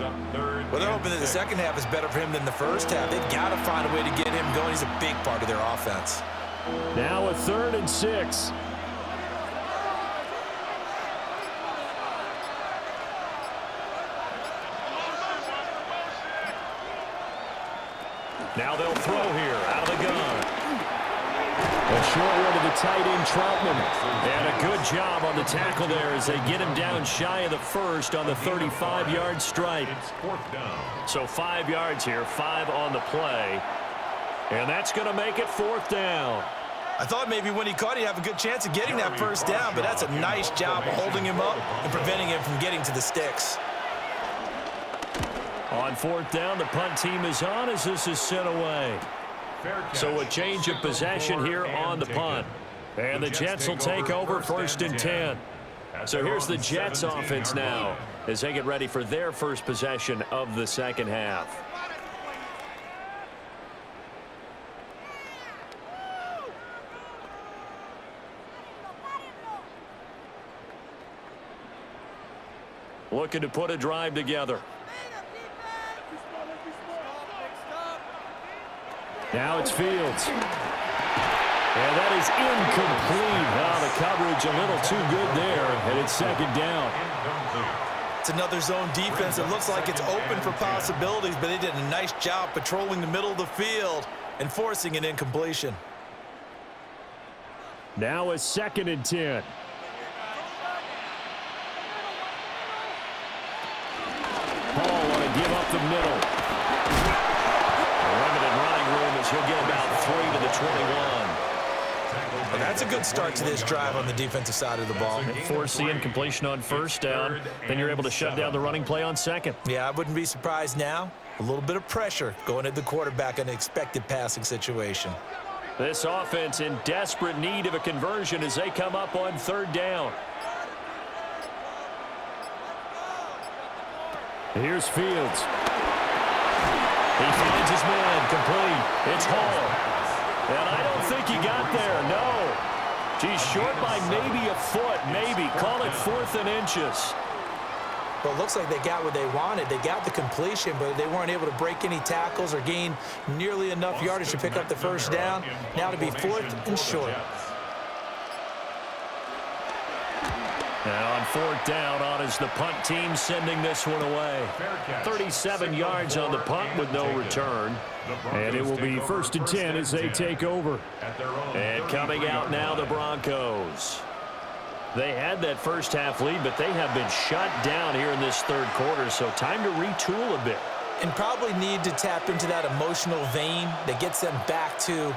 Well, they're hoping that the second half is better for him than the first half. They've got to find a way to get him going. He's a big part of their offense. Now a 3rd and 6. Now they'll throw here out of the gun. A short one to the tight end, Troutman. And a good job on the tackle there as they get him down shy of the first on the 35-yard strike. It's 4th down. So 5 yards here, 5 on the play. And that's going to make it 4th down. I thought maybe when he caught, he'd have a good chance of getting that first down, but that's a nice job of holding him up and preventing him from getting to the sticks. On 4th down, the punt team is on as this is sent away. So a change of possession here on the punt. And the Jets will take over 1st and 10. So here's the Jets offense now as they get ready for their first possession of the second half. Looking to put a drive together. Now it's Fields. And that is incomplete. Wow, the coverage a little too good there, and it's 2nd down. It's another zone defense. It looks like it's open for possibilities, but they did a nice job patrolling the middle of the field and forcing an incompletion. Now a 2nd and 10. Paul want to give up the middle. Limited running room as he'll get about 3 to the 21. Well, that's a good start to this drive on the defensive side of the ball. Force the incompletion on first down. Then you're able to shut down the running play on 2nd. Yeah, I wouldn't be surprised now. A little bit of pressure going at the quarterback in an expected passing situation. This offense in desperate need of a conversion as they come up on 3rd down. Here's Fields. He finds his man complete. It's Hall. And I don't think he got there, no. He's short by maybe a foot, maybe. Call it 4th and inches. Well, it looks like they got what they wanted. They got the completion, but they weren't able to break any tackles or gain nearly enough yardage to pick up the first down. Now to be 4th and short. Now on 4th down, on is the punt team sending this one away. 37 yards on the punt with no return. And it will be 1st and 10 as they take over. And coming out now, the Broncos. They had that first half lead, but they have been shut down here in this 3rd quarter, so time to retool a bit. And probably need to tap into that emotional vein that gets them back to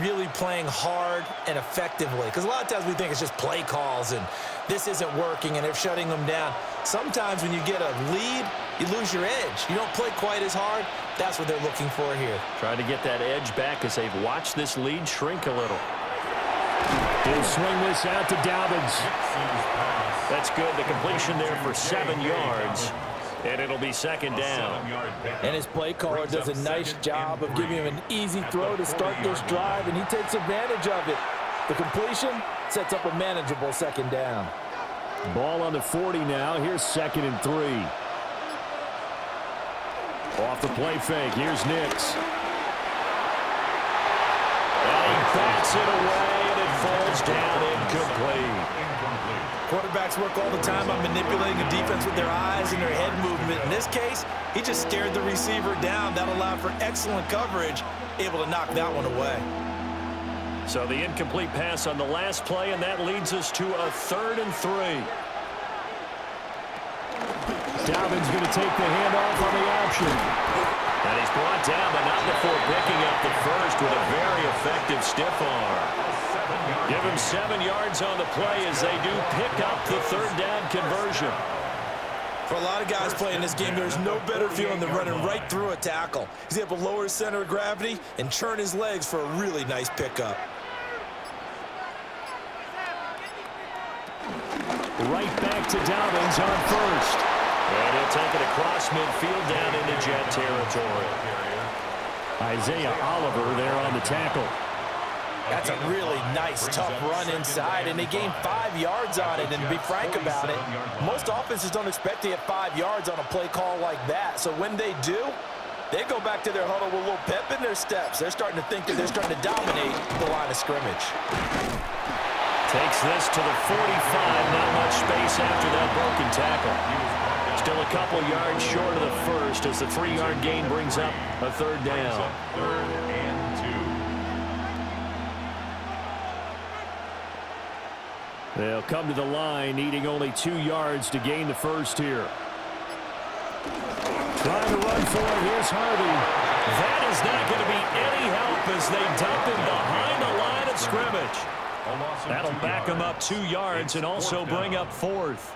really playing hard and effectively. Because a lot of times we think it's just play calls and this isn't working and they're shutting them down. Sometimes when you get a lead, you lose your edge. You don't play quite as hard. That's what they're looking for here. Trying to get that edge back as they've watched this lead shrink a little. He'll swing this out to Dobbins. That's good. The completion there for 7 yards. And it'll be 2nd down. And his play caller does a nice job of giving him an easy throw to start this drive, and he takes advantage of it. The completion sets up a manageable 2nd down. Ball on the 40 now. Here's 2nd and 3. Off the play fake. Here's Nix. And he bats it away, and it falls down incomplete. Quarterbacks work all the time on manipulating a defense with their eyes and their head movement. In this case, he just stared the receiver down. That allowed for excellent coverage, able to knock that one away. So the incomplete pass on the last play, and that leads us to a 3rd and 3. Dalvin's going to take the handoff on the option. And he's brought down, but not before picking up the first with a very effective stiff arm. Give him 7 yards on the play as they do pick up the 3rd down conversion. For a lot of guys playing this game, there's no better feeling than running right through a tackle. He's able to lower his center of gravity and churn his legs for a really nice pickup. Right back to Dobbins on first. And he'll take it across midfield down into Jet territory. Isaiah Oliver there on the tackle. That's a really nice, tough run inside, and they gained 5 yards on it. And to be frank about it, most offenses don't expect to get 5 yards on a play call like that. So when they do, they go back to their huddle with a little pep in their steps. They're starting to think that they're starting to dominate the line of scrimmage. Takes this to the 45. Not much space after that broken tackle. Still a couple yards short of the first as the 3-yard gain brings up a 3rd down. 3rd and 2. They'll come to the line, needing only 2 yards to gain the first here. Trying to run for it. Here's Harvey. That is not going to be any help as they dump him behind the line of scrimmage. That'll back him up 2 yards and also bring up 4th.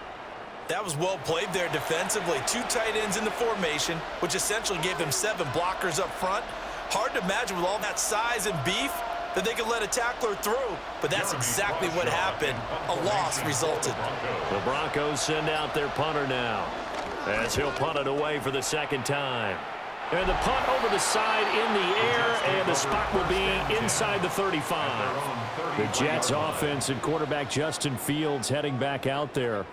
That was well played there defensively. 2 tight ends in the formation, which essentially gave them 7 blockers up front. Hard to imagine with all that size and beef that they could let a tackler through, but that's exactly what happened. A loss resulted. The Broncos send out their punter now as he'll punt it away for the 2nd time. And the punt over the side in the air, and the spot will be inside the 35. The Jets offense and quarterback Justin Fields heading back out there.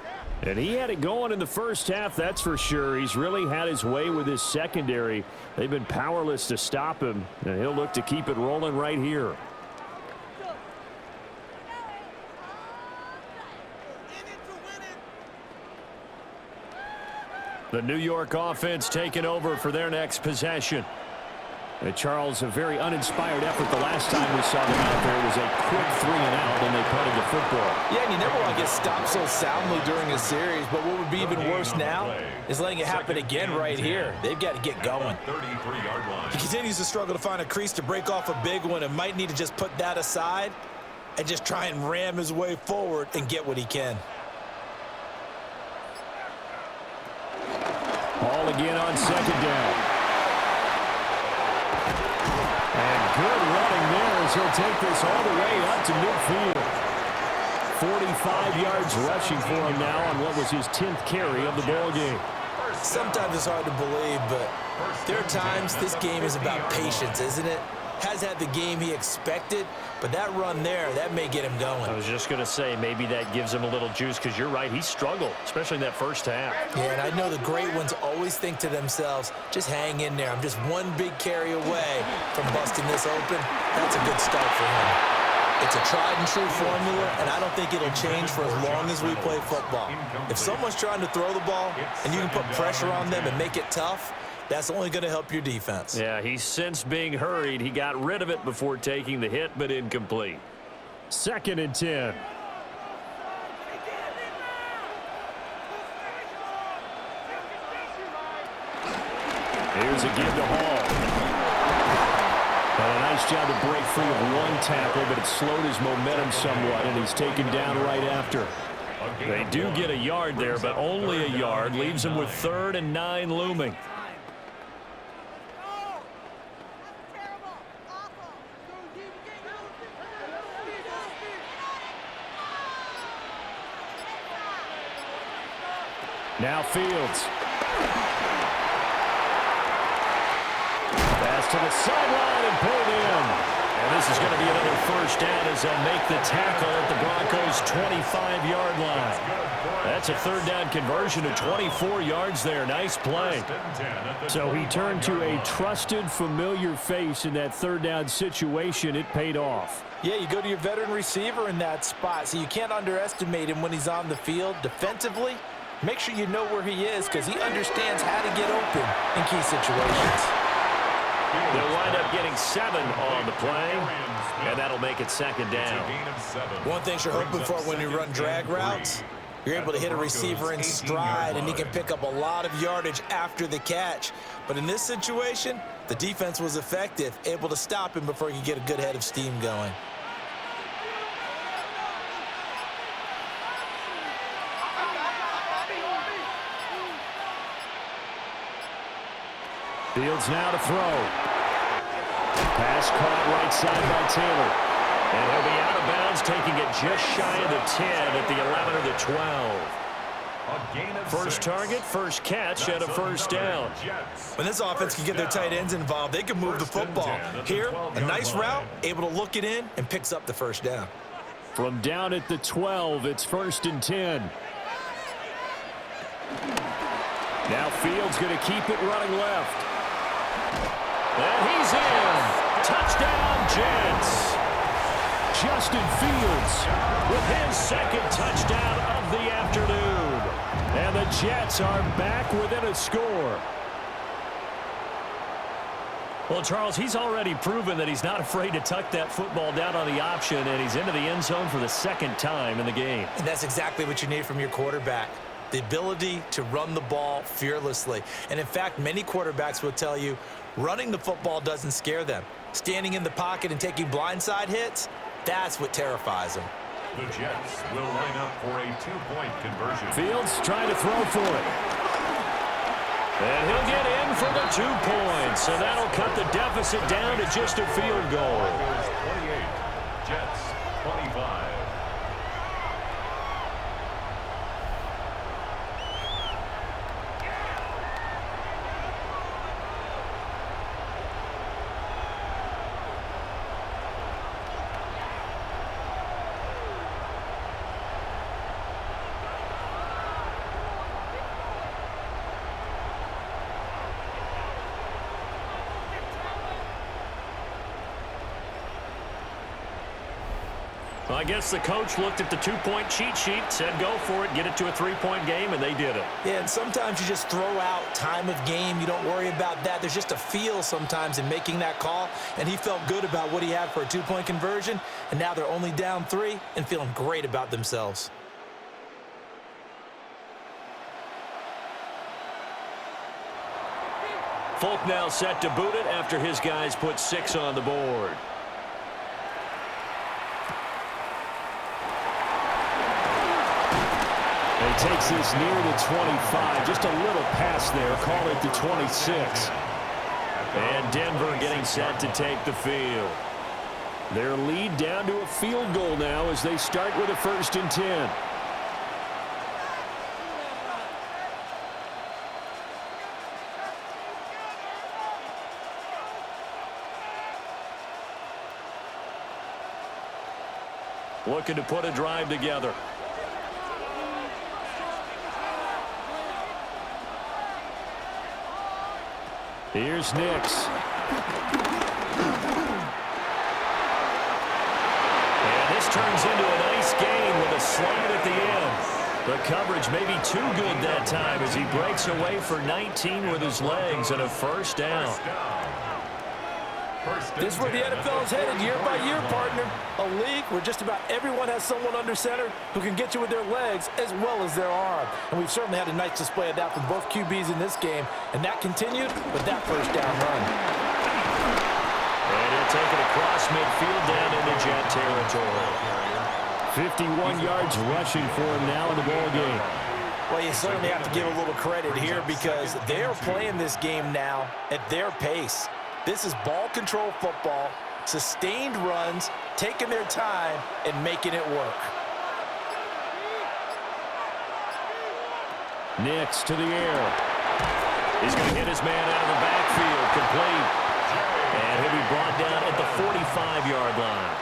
And he had it going in the first half, that's for sure. He's really had his way with his secondary. They've been powerless to stop him, and he'll look to keep it rolling right here. The New York offense taking over for their next possession. And Charles, a very uninspired effort the last time we saw them out there. It was a quick 3 and out, and they punted the football. Yeah, and you never want to get stopped so soundly during a series, but what would be even worse now is letting it happen again right here. They've got to get going. 33-yard line. He continues to struggle to find a crease to break off a big one and might need to just put that aside and just try and ram his way forward and get what he can. Ball again on 2nd down. And good running there as he'll take this all the way up to midfield. 45 yards rushing for him now on what was his 10th carry of the ball game. Sometimes it's hard to believe, but there are times this game is about patience, isn't it? Has had the game he expected, but that run there, that may get him going. I was just going to say, maybe that gives him a little juice, because you're right, he struggled, especially in that first half. Yeah, and I know the great ones always think to themselves, just hang in there. I'm just one big carry away from busting this open. That's a good start for him. It's a tried and true formula, and I don't think it'll change for as long as we play football. If someone's trying to throw the ball, and you can put pressure on them and make it tough, that's only going to help your defense. Yeah, he's since being hurried. He got rid of it before taking the hit, but incomplete. 2nd and 10. Here's a give to Hall. And a nice job to break free of one tackle, but it slowed his momentum somewhat, and he's taken down right after. They do get a yard there, but only a yard. Leaves him with 3rd and 9 looming. Now Fields. Pass to the sideline and pulled in. And this is going to be another first down as they'll make the tackle at the Broncos' 25-yard line. That's a third down conversion of 24 yards there. Nice play. So he turned to a trusted, familiar face in that third down situation. It paid off. Yeah, you go to your veteran receiver in that spot, so you can't underestimate him when he's on the field. Defensively, make sure you know where he is because he understands how to get open in key situations. They'll wind up getting 7 on the play, and that'll make it second down. One thing you're hoping for when you run drag routes, you're able to hit a receiver in stride, and he can pick up a lot of yardage after the catch. But in this situation, the defense was effective, able to stop him before he could get a good head of steam going. Fields now to throw. Pass caught right side by Taylor. And he'll be out of bounds, taking it just shy of the 10 at the 11 or the 12. First target, first catch, and a first down. When this offense can get their tight ends involved, they can move the football. Here, a nice route, able to look it in, and picks up the first down. From down at the 12, it's 1st and 10. Now Fields going to keep it running left. And he's in. Touchdown, Jets. Justin Fields with his second touchdown of the afternoon. And the Jets are back within a score. Well, Charles, he's already proven that he's not afraid to tuck that football down on the option, and he's into the end zone for the second time in the game. And that's exactly what you need from your quarterback. The ability to run the ball fearlessly. And in fact, many quarterbacks will tell you running the football doesn't scare them. Standing in the pocket and taking blindside hits, that's what terrifies them. The Jets will line up for a 2-point conversion. Fields trying to throw for it. And he'll get in for the 2 points. And that'll cut the deficit down to just a field goal. Broncos 28, Jets 25. Well, I guess the coach looked at the 2-point cheat sheet, said go for it, get it to a 3-point game, and they did it. Yeah, and sometimes you just throw out time of game. You don't worry about that. There's just a feel sometimes in making that call, and he felt good about what he had for a 2-point conversion, and now they're only down 3 and feeling great about themselves. Folk now set to boot it after his guys put 6 on the board. He takes this near the 25. Just a little pass there. Call it the 26. And Denver getting set to take the field. Their lead down to a field goal now as they start with a 1st and 10. Looking to put a drive together. Here's Nix. And this turns into a nice gain with a slide at the end. The coverage may be too good that time as he breaks away for 19 with his legs and a 1st down. This is where the NFL is headed year by year, partner. A league where just about everyone has someone under center who can get you with their legs as well as their arm. And we've certainly had a nice display of that from both QBs in this game. And that continued with that 1st down run. And he'll take it across midfield down into Jet territory. 51 yards rushing for him now in the ball game. Well, you certainly have to give a little credit here because they're playing this game now at their pace. This is ball control football, sustained runs, taking their time, and making it work. Nix to the air. He's going to hit his man out of the backfield, complete. And he'll be brought down at the 45-yard line.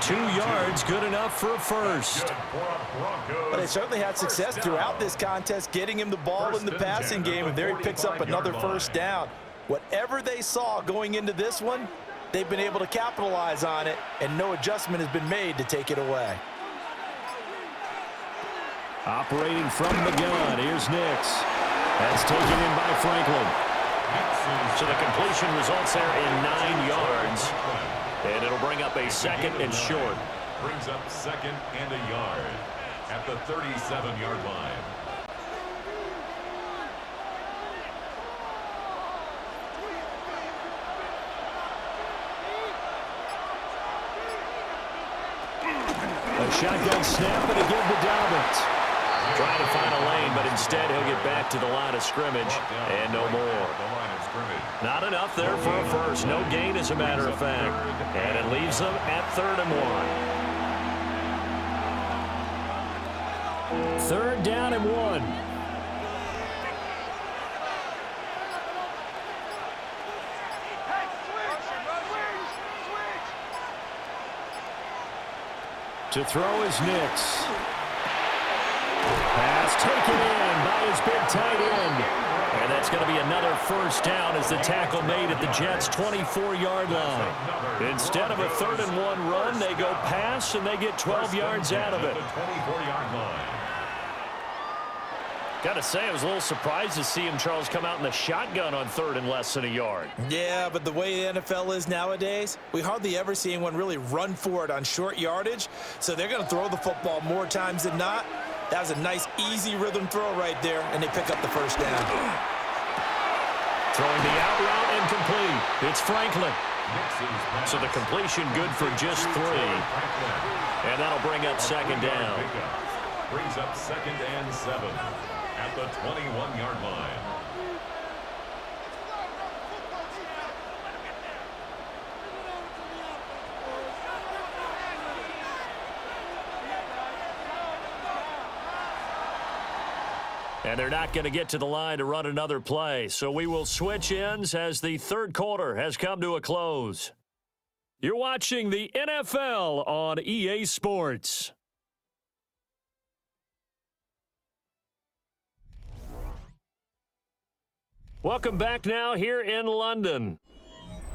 2 yards, good enough for a first. Well, they certainly had success throughout this contest getting him the ball in the passing game, and there he picks up another first down. Whatever they saw going into this one, they've been able to capitalize on it, and no adjustment has been made to take it away. Operating from the gun, here's Nix. That's taken in by Franklin. So the completion results there in 9 yards. And it'll bring up a second and short. Brings up second and a yard at the 37-yard line. A shotgun snap and a give to Dobbins. Trying to find a lane, but instead he'll get back to the line of scrimmage and no more. Not enough there for a first. No gain, as a matter of fact. And it leaves them at 3rd and 1. 3rd down and 1. To throw is Nix. Pass taken in by his big tight end. And that's going to be another first down as the tackle made at the Jets' 24-yard line. Instead of a 3rd and 1 run, they go pass, and they get 12 yards out of it. Got to say, I was a little surprised to see him, Charles, come out in the shotgun on 3rd and less than a yard. Yeah, but the way the NFL is nowadays, we hardly ever see anyone really run for it on short yardage. So they're going to throw the football more times than not. That was a nice, easy rhythm throw right there, and they pick up the first down. Throwing the out route and complete. It's Franklin. So the completion good for just 3. And that'll bring up second down. Brings up 2nd and 7 at the 21-yard line. And they're not going to get to the line to run another play. So we will switch ends as the 3rd quarter has come to a close. You're watching the NFL on EA Sports. Welcome back now here in London.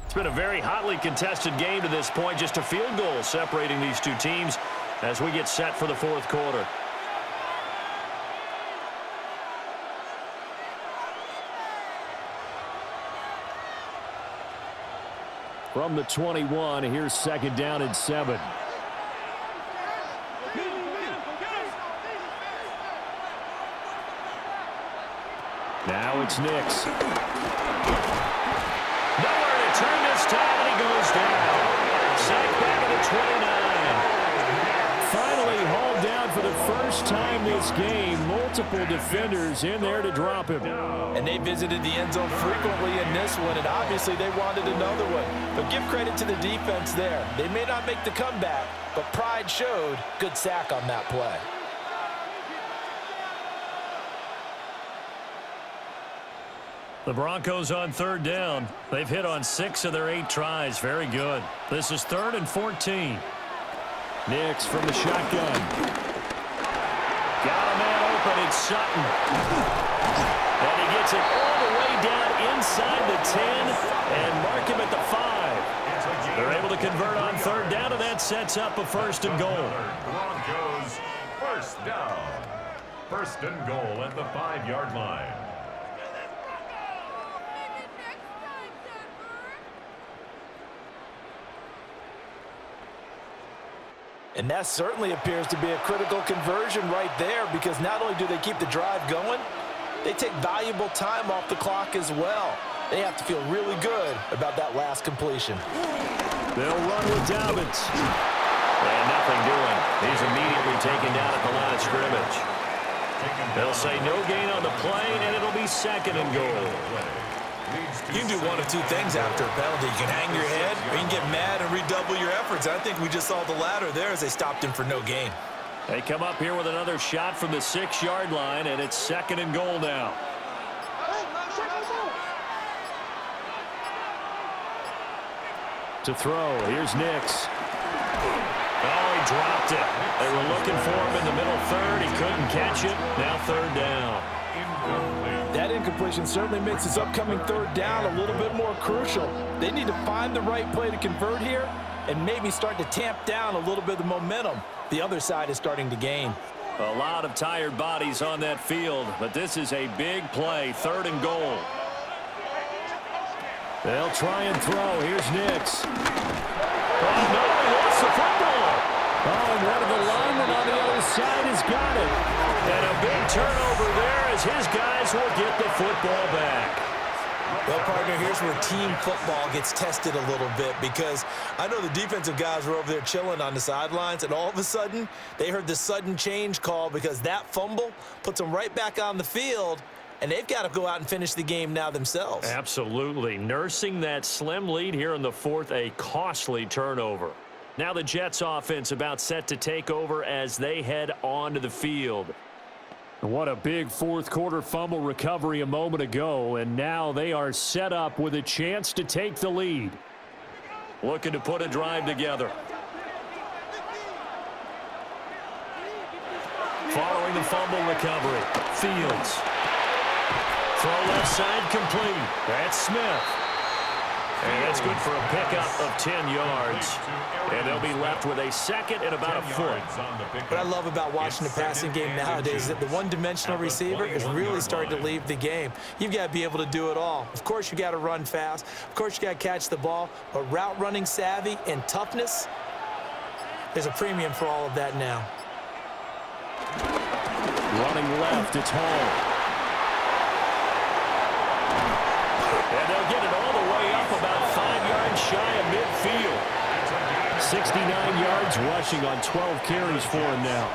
It's been a very hotly contested game to this point. Just a field goal separating these two teams as we get set for the 4th quarter. From the 21, here's 2nd down and 7. Now it's Nix. Nowhere to turn this time, and he goes down. Sacked back at the 29. Finally hauled down for the first time this game. Multiple defenders in there to drop him. And they visited the end zone frequently in this one, and obviously they wanted another one. But give credit to the defense there. They may not make the comeback, but pride showed. Good sack on that play. The Broncos on 3rd down. They've hit on 6 of their 8 tries. Very good. This is 3rd and 14. Nix from the shotgun. Got a man open. It's Sutton. And he gets it all the way down inside the 10 and mark him at the 5. They're able to convert on 3rd down, and that sets up a 1st and goal. Broncos 1st down. 1st and goal at the 5-yard line. And that certainly appears to be a critical conversion right there, because not only do they keep the drive going, they take valuable time off the clock as well. They have to feel really good about that last completion. They'll run with Dobbins. And nothing doing. He's immediately taken down at the line of scrimmage. They'll say no gain on the play, and it'll be 2nd and goal. You can do one of 2 things after a penalty. You can hang your head, or you can get mad and redouble your efforts. I think we just saw the latter there as they stopped him for no gain. They come up here with another shot from the 6-yard line, and it's 2nd and goal now. To throw, here's Nix. Oh, he dropped it. They were looking for him in the middle third. He couldn't catch it. Now third down. That incompletion certainly makes this upcoming third down a little bit more crucial. They need to find the right play to convert here and maybe start to tamp down a little bit of the momentum the other side is starting to gain. A lot of tired bodies on that field, but this is a big play, third and goal. They'll try and throw. Here's Nix. Oh, no, he lost the football. Oh, and one of the linemen on the other side has got it. And a big turnover there as his guys will get the football back. Well, partner, here's where team football gets tested a little bit, because I know the defensive guys were over there chilling on the sidelines, and all of a sudden, they heard the sudden change call because that fumble puts them right back on the field, and they've got to go out and finish the game now themselves. Absolutely. Nursing that slim lead here in the fourth, a costly turnover. Now the Jets offense about set to take over as they head onto the field. What a big fourth quarter fumble recovery a moment ago, and now they are set up with a chance to take the lead. Looking to put a drive together. Following the fumble recovery, Fields. Throw left side complete. That's Smith. And that's good for a pickup of 10 yards. And they'll be left with a second and about a foot. What I love about watching the passing game nowadays is that the one-dimensional receiver is really starting to leave the game. You've got to be able to do it all. Of course, you got to run fast. Of course, you got to catch the ball. But route running savvy and toughness, there's a premium for all of that now. Running left, it's Hall. And they'll get it all the way up about 5 yards shy of midfield. 69 yards rushing on 12 carries for him now.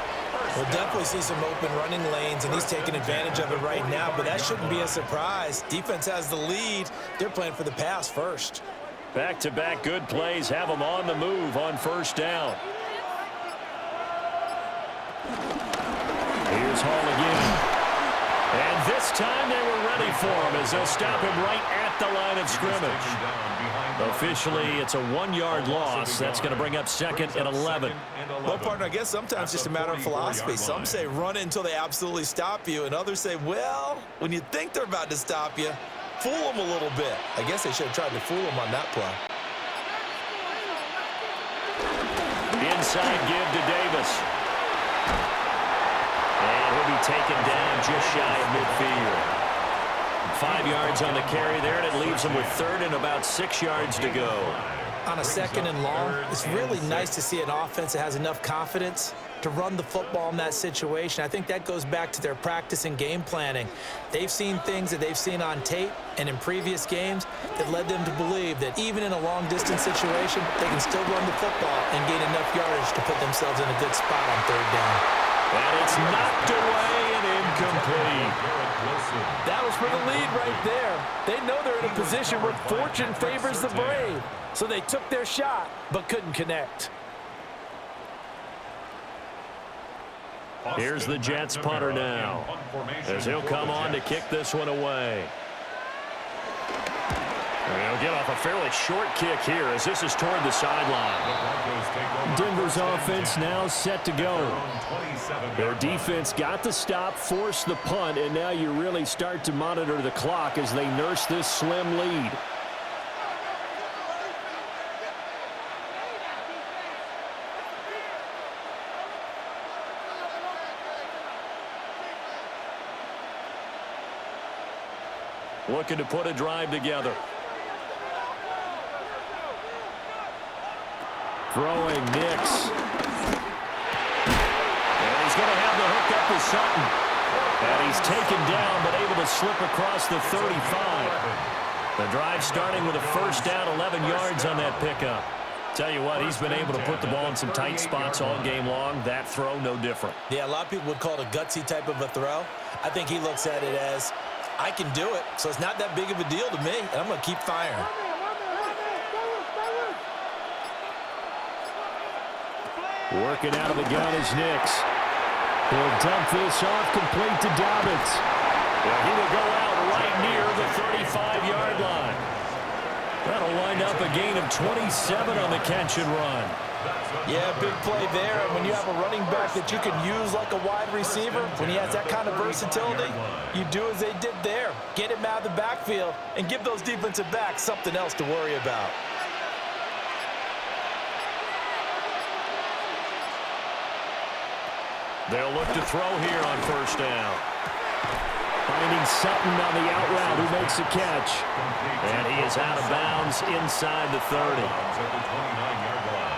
We'll definitely see some open running lanes, and he's taking advantage of it right now, but that shouldn't be a surprise. Defense has the lead. They're playing for the pass first. Back-to-back good plays have them on the move on first down. Here's Hall again. And this time they were ready for him as they'll stop him right at the line of scrimmage. Officially, it's a 1-yard loss. That's going to bring up second and 11. Well, partner, I guess sometimes it's just a matter of philosophy. Some say run it until they absolutely stop you, and others say, well, when you think they're about to stop you, fool them a little bit. I guess they should have tried to fool them on that play. Inside give to Davis. And he'll be taken down just shy of midfield. 5 yards on the carry there, and it leaves him with third and about 6 yards to go. On a second and long, it's really nice to see an offense that has enough confidence to run the football in that situation. I think that goes back to their practice and game planning. They've seen things that they've seen on tape and in previous games that led them to believe that even in a long-distance situation, they can still run the football and gain enough yardage to put themselves in a good spot on third down. And it's knocked away and incomplete. That was for the lead right there. They know they're in a position where fortune favors the brave. So they took their shot, but couldn't connect. Here's the Jets punter now, as he'll come on to kick this one away. And he'll get off a fairly short kick here as this is toward the sideline. Denver's offense now set to go. Their defense got the stop, forced the punt, and now you really start to monitor the clock as they nurse this slim lead. Looking to put a drive together. Throwing Nix. And he's going to have the hook up with Sutton. And he's taken down but able to slip across the 35. The drive starting with a first down, 11 yards on that pickup. Tell you what, he's been able to put the ball in some tight spots all game long. That throw, no different. Yeah, a lot of people would call it a gutsy type of a throw. I think he looks at it as, I can do it, so it's not that big of a deal to me, and I'm going to keep firing. Working out of the gun is Nix. He'll dump this off complete to Dobbins. And he will go out right near the 35-yard line. That'll wind up a gain of 27 on the catch and run. Yeah, big play there. And when you have a running back that you can use like a wide receiver, when he has that kind of versatility, you do as they did there. Get him out of the backfield and give those defensive backs something else to worry about. They'll look to throw here on first down. Finding Sutton on the out route who makes the catch. And he is out of bounds inside the 30.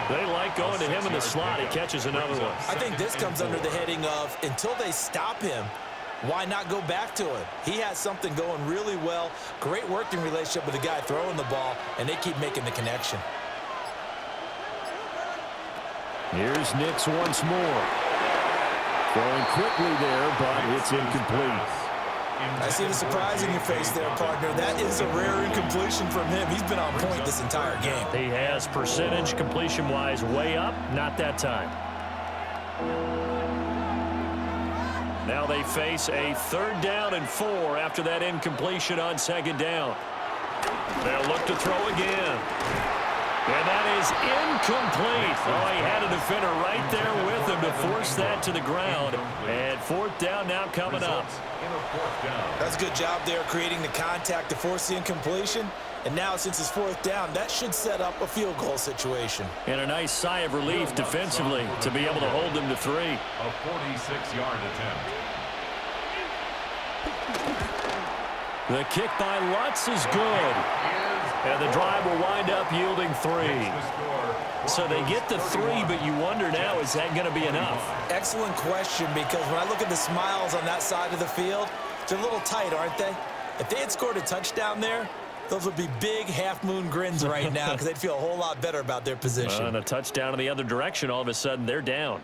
They like going to him in the slot. He catches another one. I think this comes under the heading of until they stop him, why not go back to him? He has something going really well. Great working relationship with the guy throwing the ball, and they keep making the connection. Here's Nix once more. Throwing quickly there, but it's incomplete. I see the surprise in your face there, partner. That is a rare incompletion from him. He's been on point this entire game. He has percentage completion-wise way up, not that time. Now they face a 3rd down and 4 after that incompletion on 2nd down. They'll look to throw again. And that is incomplete. Oh, he had a defender right there with him to force that to the ground. And 4th down now coming up. That's a good job there creating the contact to force the incompletion. And now since it's 4th down, that should set up a field goal situation. And a nice sigh of relief defensively to be able to hold them to 3. A 46-yard attempt. The kick by Lutz is good. And the drive will wind up yielding 3. So they get the 3, but you wonder now, is that going to be enough? Excellent question, because when I look at the smiles on that side of the field, they're a little tight, aren't they? If they had scored a touchdown there, those would be big half-moon grins right now because they'd feel a whole lot better about their position. And a touchdown in the other direction, all of a sudden they're down.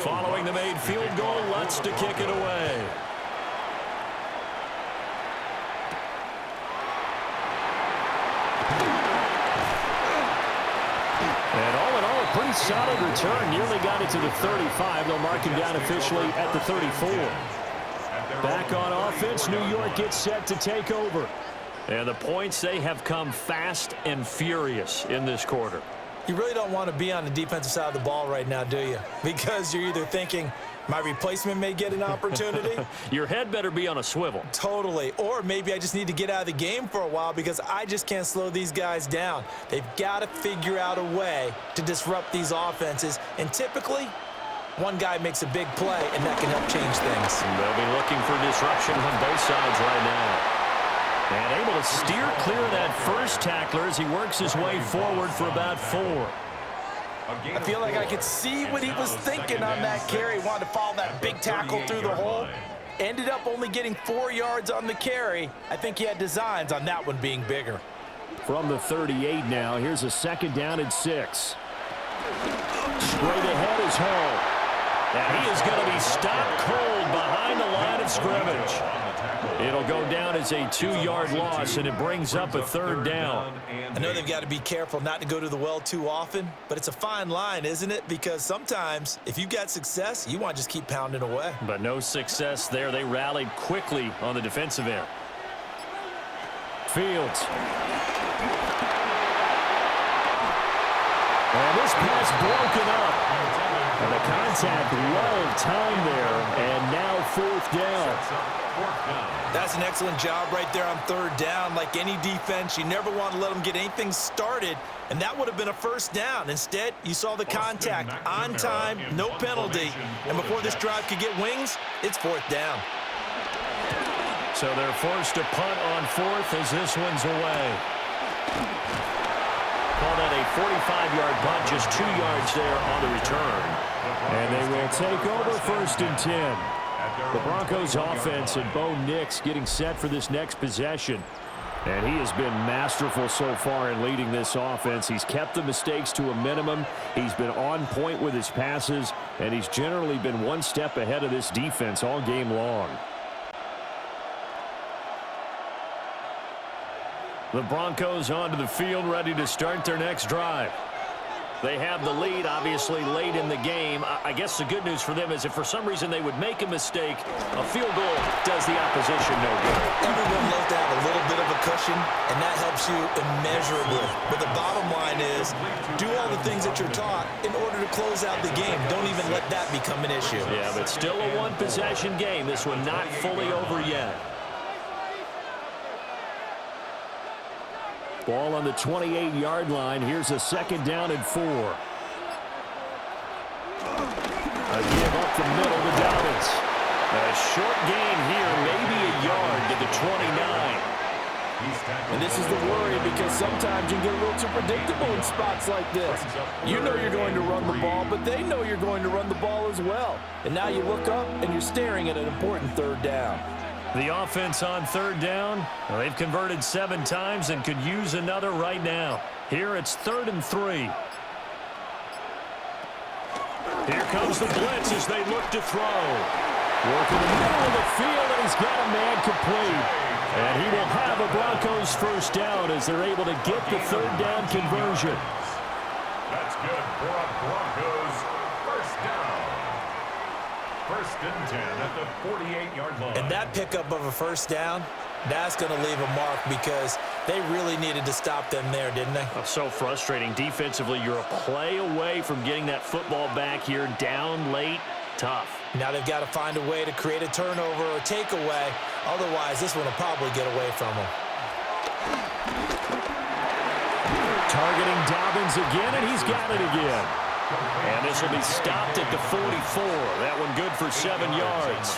Following the made field goal, Lutz to kick it away. And all in all, a pretty solid return. Nearly got it to the 35. They'll mark him down officially at the 34. Back on offense, New York gets set to take over. And the points, they have come fast and furious in this quarter. You really don't want to be on the defensive side of the ball right now, do you? Because you're either thinking, my replacement may get an opportunity. Your head better be on a swivel. Totally. Or maybe I just need to get out of the game for a while because I just can't slow these guys down. They've got to figure out a way to disrupt these offenses. And typically, one guy makes a big play, and that can help change things. They'll be looking for disruption on both sides right now. And able to steer clear of that first tackler as he works his way forward for about 4. I feel like I could see what he was thinking on that carry. Wanted to follow that big tackle through the hole. Ended up only getting 4 yards on the carry. I think he had designs on that one being bigger. From the 38 now, here's a 2nd down and 6. Straight ahead is Hall. And he is going to be stopped cold behind the line of scrimmage. It'll go down as a 2-yard loss, and it brings up a 3rd down. I know they've got to be careful not to go to the well too often, but it's a fine line, isn't it? Because sometimes, if you've got success, you want to just keep pounding away. But no success there. They rallied quickly on the defensive end. Fields. And this pass broken up. And the contact well timed there, and now 4th down. That's an excellent job right there on 3rd down. Like any defense, you never want to let them get anything started, and that would have been a 1st down. Instead, you saw the contact on time, no penalty, and before this drive could get wings, it's 4th down. So they're forced to punt on 4th as this one's away. Call that a 45-yard punt, just 2 yards there on the return. And they will take over 1st and 10. The Broncos offense and Bo Nix getting set for this next possession. And he has been masterful so far in leading this offense. He's kept the mistakes to a minimum. He's been on point with his passes, and he's generally been one step ahead of this defense all game long. The Broncos onto the field, ready to start their next drive. They have the lead, obviously, late in the game. I guess the good news for them is if for some reason they would make a mistake, a field goal does the opposition no good. Everyone loves to have a little bit of a cushion, and that helps you immeasurably. But the bottom line is, do all the things that you're taught in order to close out the game. Don't even let that become an issue. Yeah, but still a one-possession game. This one not fully over yet. Ball on the 28-yard line. Here's a 2nd down and 4. A give up the middle to Dobbins. A short gain here, maybe a yard to the 29. And this is the worry because sometimes you can get a little too predictable in spots like this. You know you're going to run the ball, but they know you're going to run the ball as well. And now you look up and you're staring at an important 3rd down. The offense on 3rd down, well, they've converted 7 times and could use another right now. Here it's 3rd and 3. Here comes the blitz as they look to throw. Working the middle of the field, and he's got a man complete. And he will have a Broncos 1st down as they're able to get the 3rd down conversion. That's good for a Broncos 1st down. 1st and 10 at the 48-yard line. And that pickup of a 1st down, that's going to leave a mark because they really needed to stop them there, didn't they? Oh, so frustrating. Defensively, you're a play away from getting that football back here. Down late, tough. Now they've got to find a way to create a turnover or takeaway. Otherwise, this one will probably get away from them. Targeting Dobbins again, and he's got it again. And this will be stopped at the 44. That one good for 7 yards.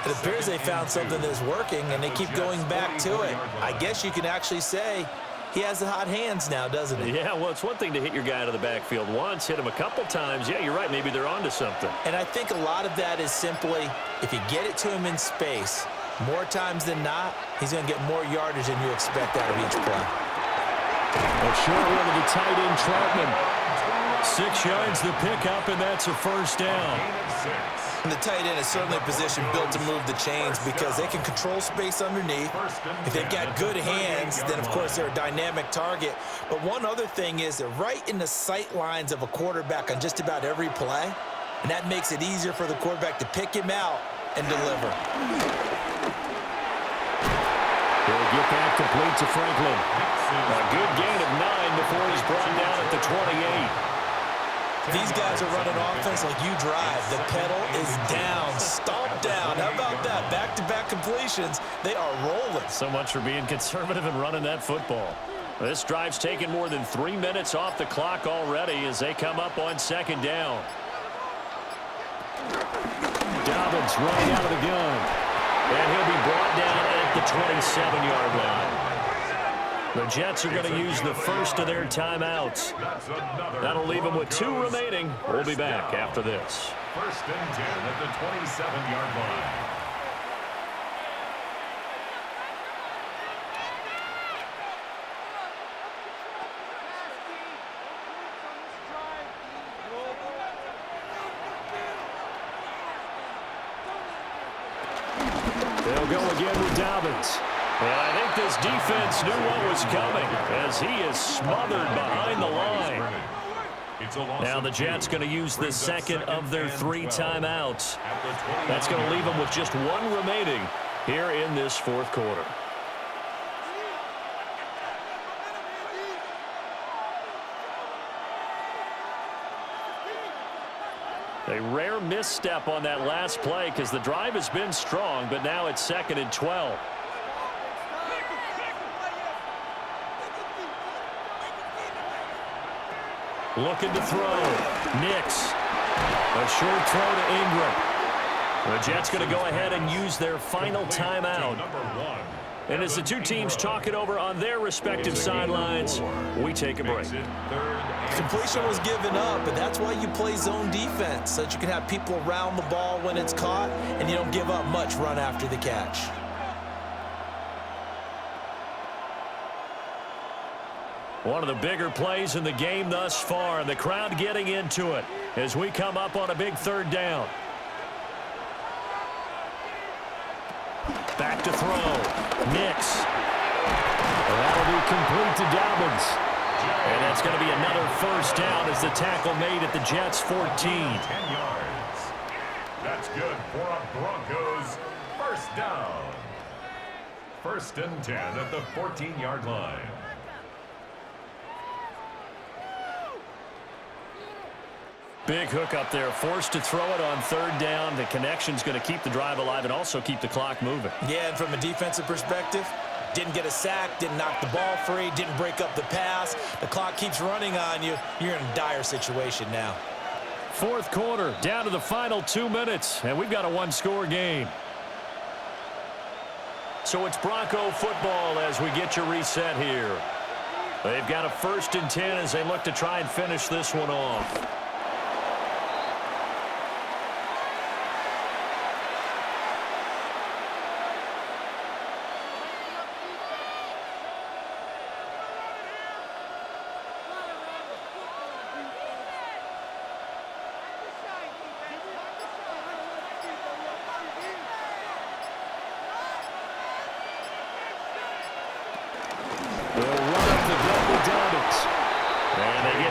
It appears they found something that's working, and they keep going back to it. I guess you can actually say he has the hot hands now, doesn't he? Yeah, well, it's one thing to hit your guy out of the backfield once, hit him a couple times. Yeah, you're right. Maybe they're onto something. And I think a lot of that is simply if you get it to him in space, more times than not, he's going to get more yardage than you expect out of each play. A short one to the tight end, Troutman. 6 yards the pickup, and that's a 1st down. And the tight end is certainly a position built to move the chains because they can control space underneath. If they've got good hands, then, of course, they're a dynamic target. But one other thing is they're right in the sight lines of a quarterback on just about every play, and that makes it easier for the quarterback to pick him out and deliver. He'll get that complete to Franklin. A good gain of 9 before he's brought down at the 28. These guys are running offense like you drive. The pedal is down, stomp down. How about that? Back-to-back completions. They are rolling. So much for being conservative and running that football. This drive's taken more than 3 minutes off the clock already as they come up on 2nd down. Dobbins running out of the gun. And he'll be brought down at the 27-yard line. The Jets are going to use the first of their timeouts. That'll leave them with 2 remaining. We'll be back after this. 1st and 10 at the 27-yard line. They'll go again with Dobbins. And I think this defense knew what was coming as he is smothered behind the line. Now the Jets going to use the 2nd of their 3 timeouts. That's going to leave them with just 1 remaining here in this 4th quarter. A rare misstep on that last play because the drive has been strong, but now it's 2nd and 12. Looking to throw. Nix. A short throw to Ingram. The Jets going to go ahead and use their final timeout. And as the 2 teams talk it over on their respective sidelines, we take a break. Completion was given up, but that's why you play zone defense, so that you can have people around the ball when it's caught, and you don't give up much run after the catch. One of the bigger plays in the game thus far, and the crowd getting into it as we come up on a big 3rd down. Back to throw. Nix. That'll be complete to Dobbins. And That's going to be another first down as the tackle made at the Jets' 14. 10 yards. That's good for a Broncos first down. 1st and 10 at the 14-yard line. Big hook up there, forced to throw it on 3rd down. The connection's going to keep the drive alive and also keep the clock moving. Yeah, and from a defensive perspective, didn't get a sack, didn't knock the ball free, didn't break up the pass. The clock keeps running on you. You're in a dire situation now. 4th quarter, down to the final 2 minutes, and we've got a one-score game. So it's Bronco football as we get you reset here. They've got a 1st and 10 as they look to try and finish this one off.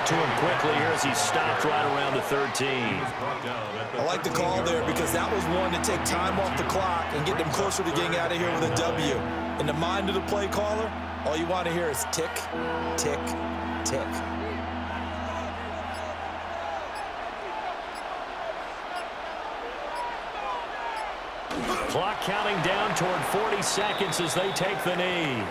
To him quickly here as he stopped right around the 13. I like the call there because that was one to take time off the clock and get them closer to getting out of here with a W. In the mind of the play caller, all you want to hear is tick, tick, tick. Clock counting down toward 40 seconds as they take the knee.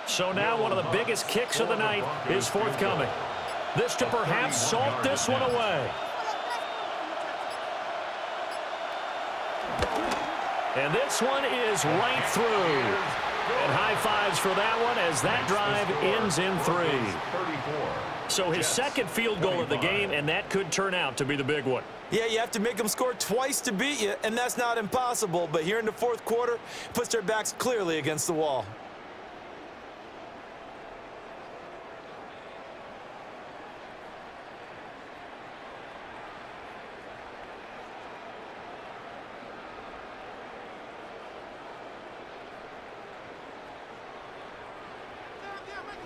So now one of the biggest kicks of the night is forthcoming. This to perhaps salt this one away. And this one is right through. And high fives for that one as that drive ends in 3. So his second field goal of the game, and that could turn out to be the big one. Yeah, you have to make them score twice to beat you, and that's not impossible. But here in the 4th quarter, puts their backs clearly against the wall.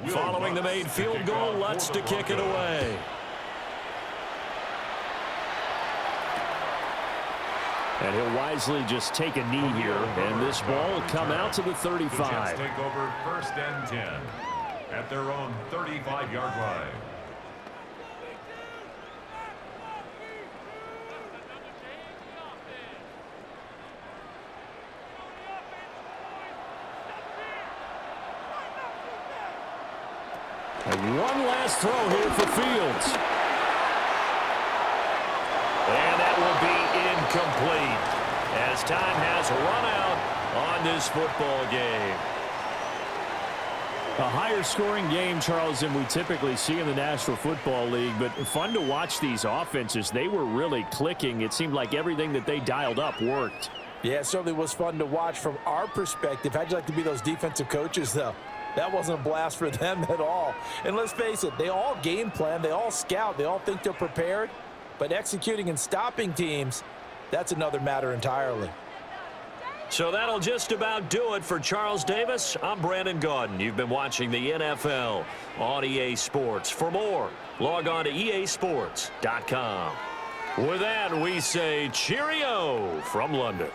Following the made field goal, Lutz to kick it away. And he'll wisely just take a knee here, and this ball will come out to the 35. The Jets take over 1st and 10 at their own 35-yard line. And one last throw here for Fields. And that will be incomplete as time has run out on this football game. A higher scoring game, Charles, than we typically see in the National Football League, but fun to watch these offenses. They were really clicking. It seemed like everything that they dialed up worked. Yeah, it certainly was fun to watch from our perspective. How'd you like to be those defensive coaches, though? That wasn't a blast for them at all. And let's face it, they all game plan, they all scout, they all think they're prepared. But executing and stopping teams, that's another matter entirely. So that'll just about do it for Charles Davis. I'm Brandon Gaudin. You've been watching the NFL on EA Sports. For more, log on to easports.com. With that, we say cheerio from London.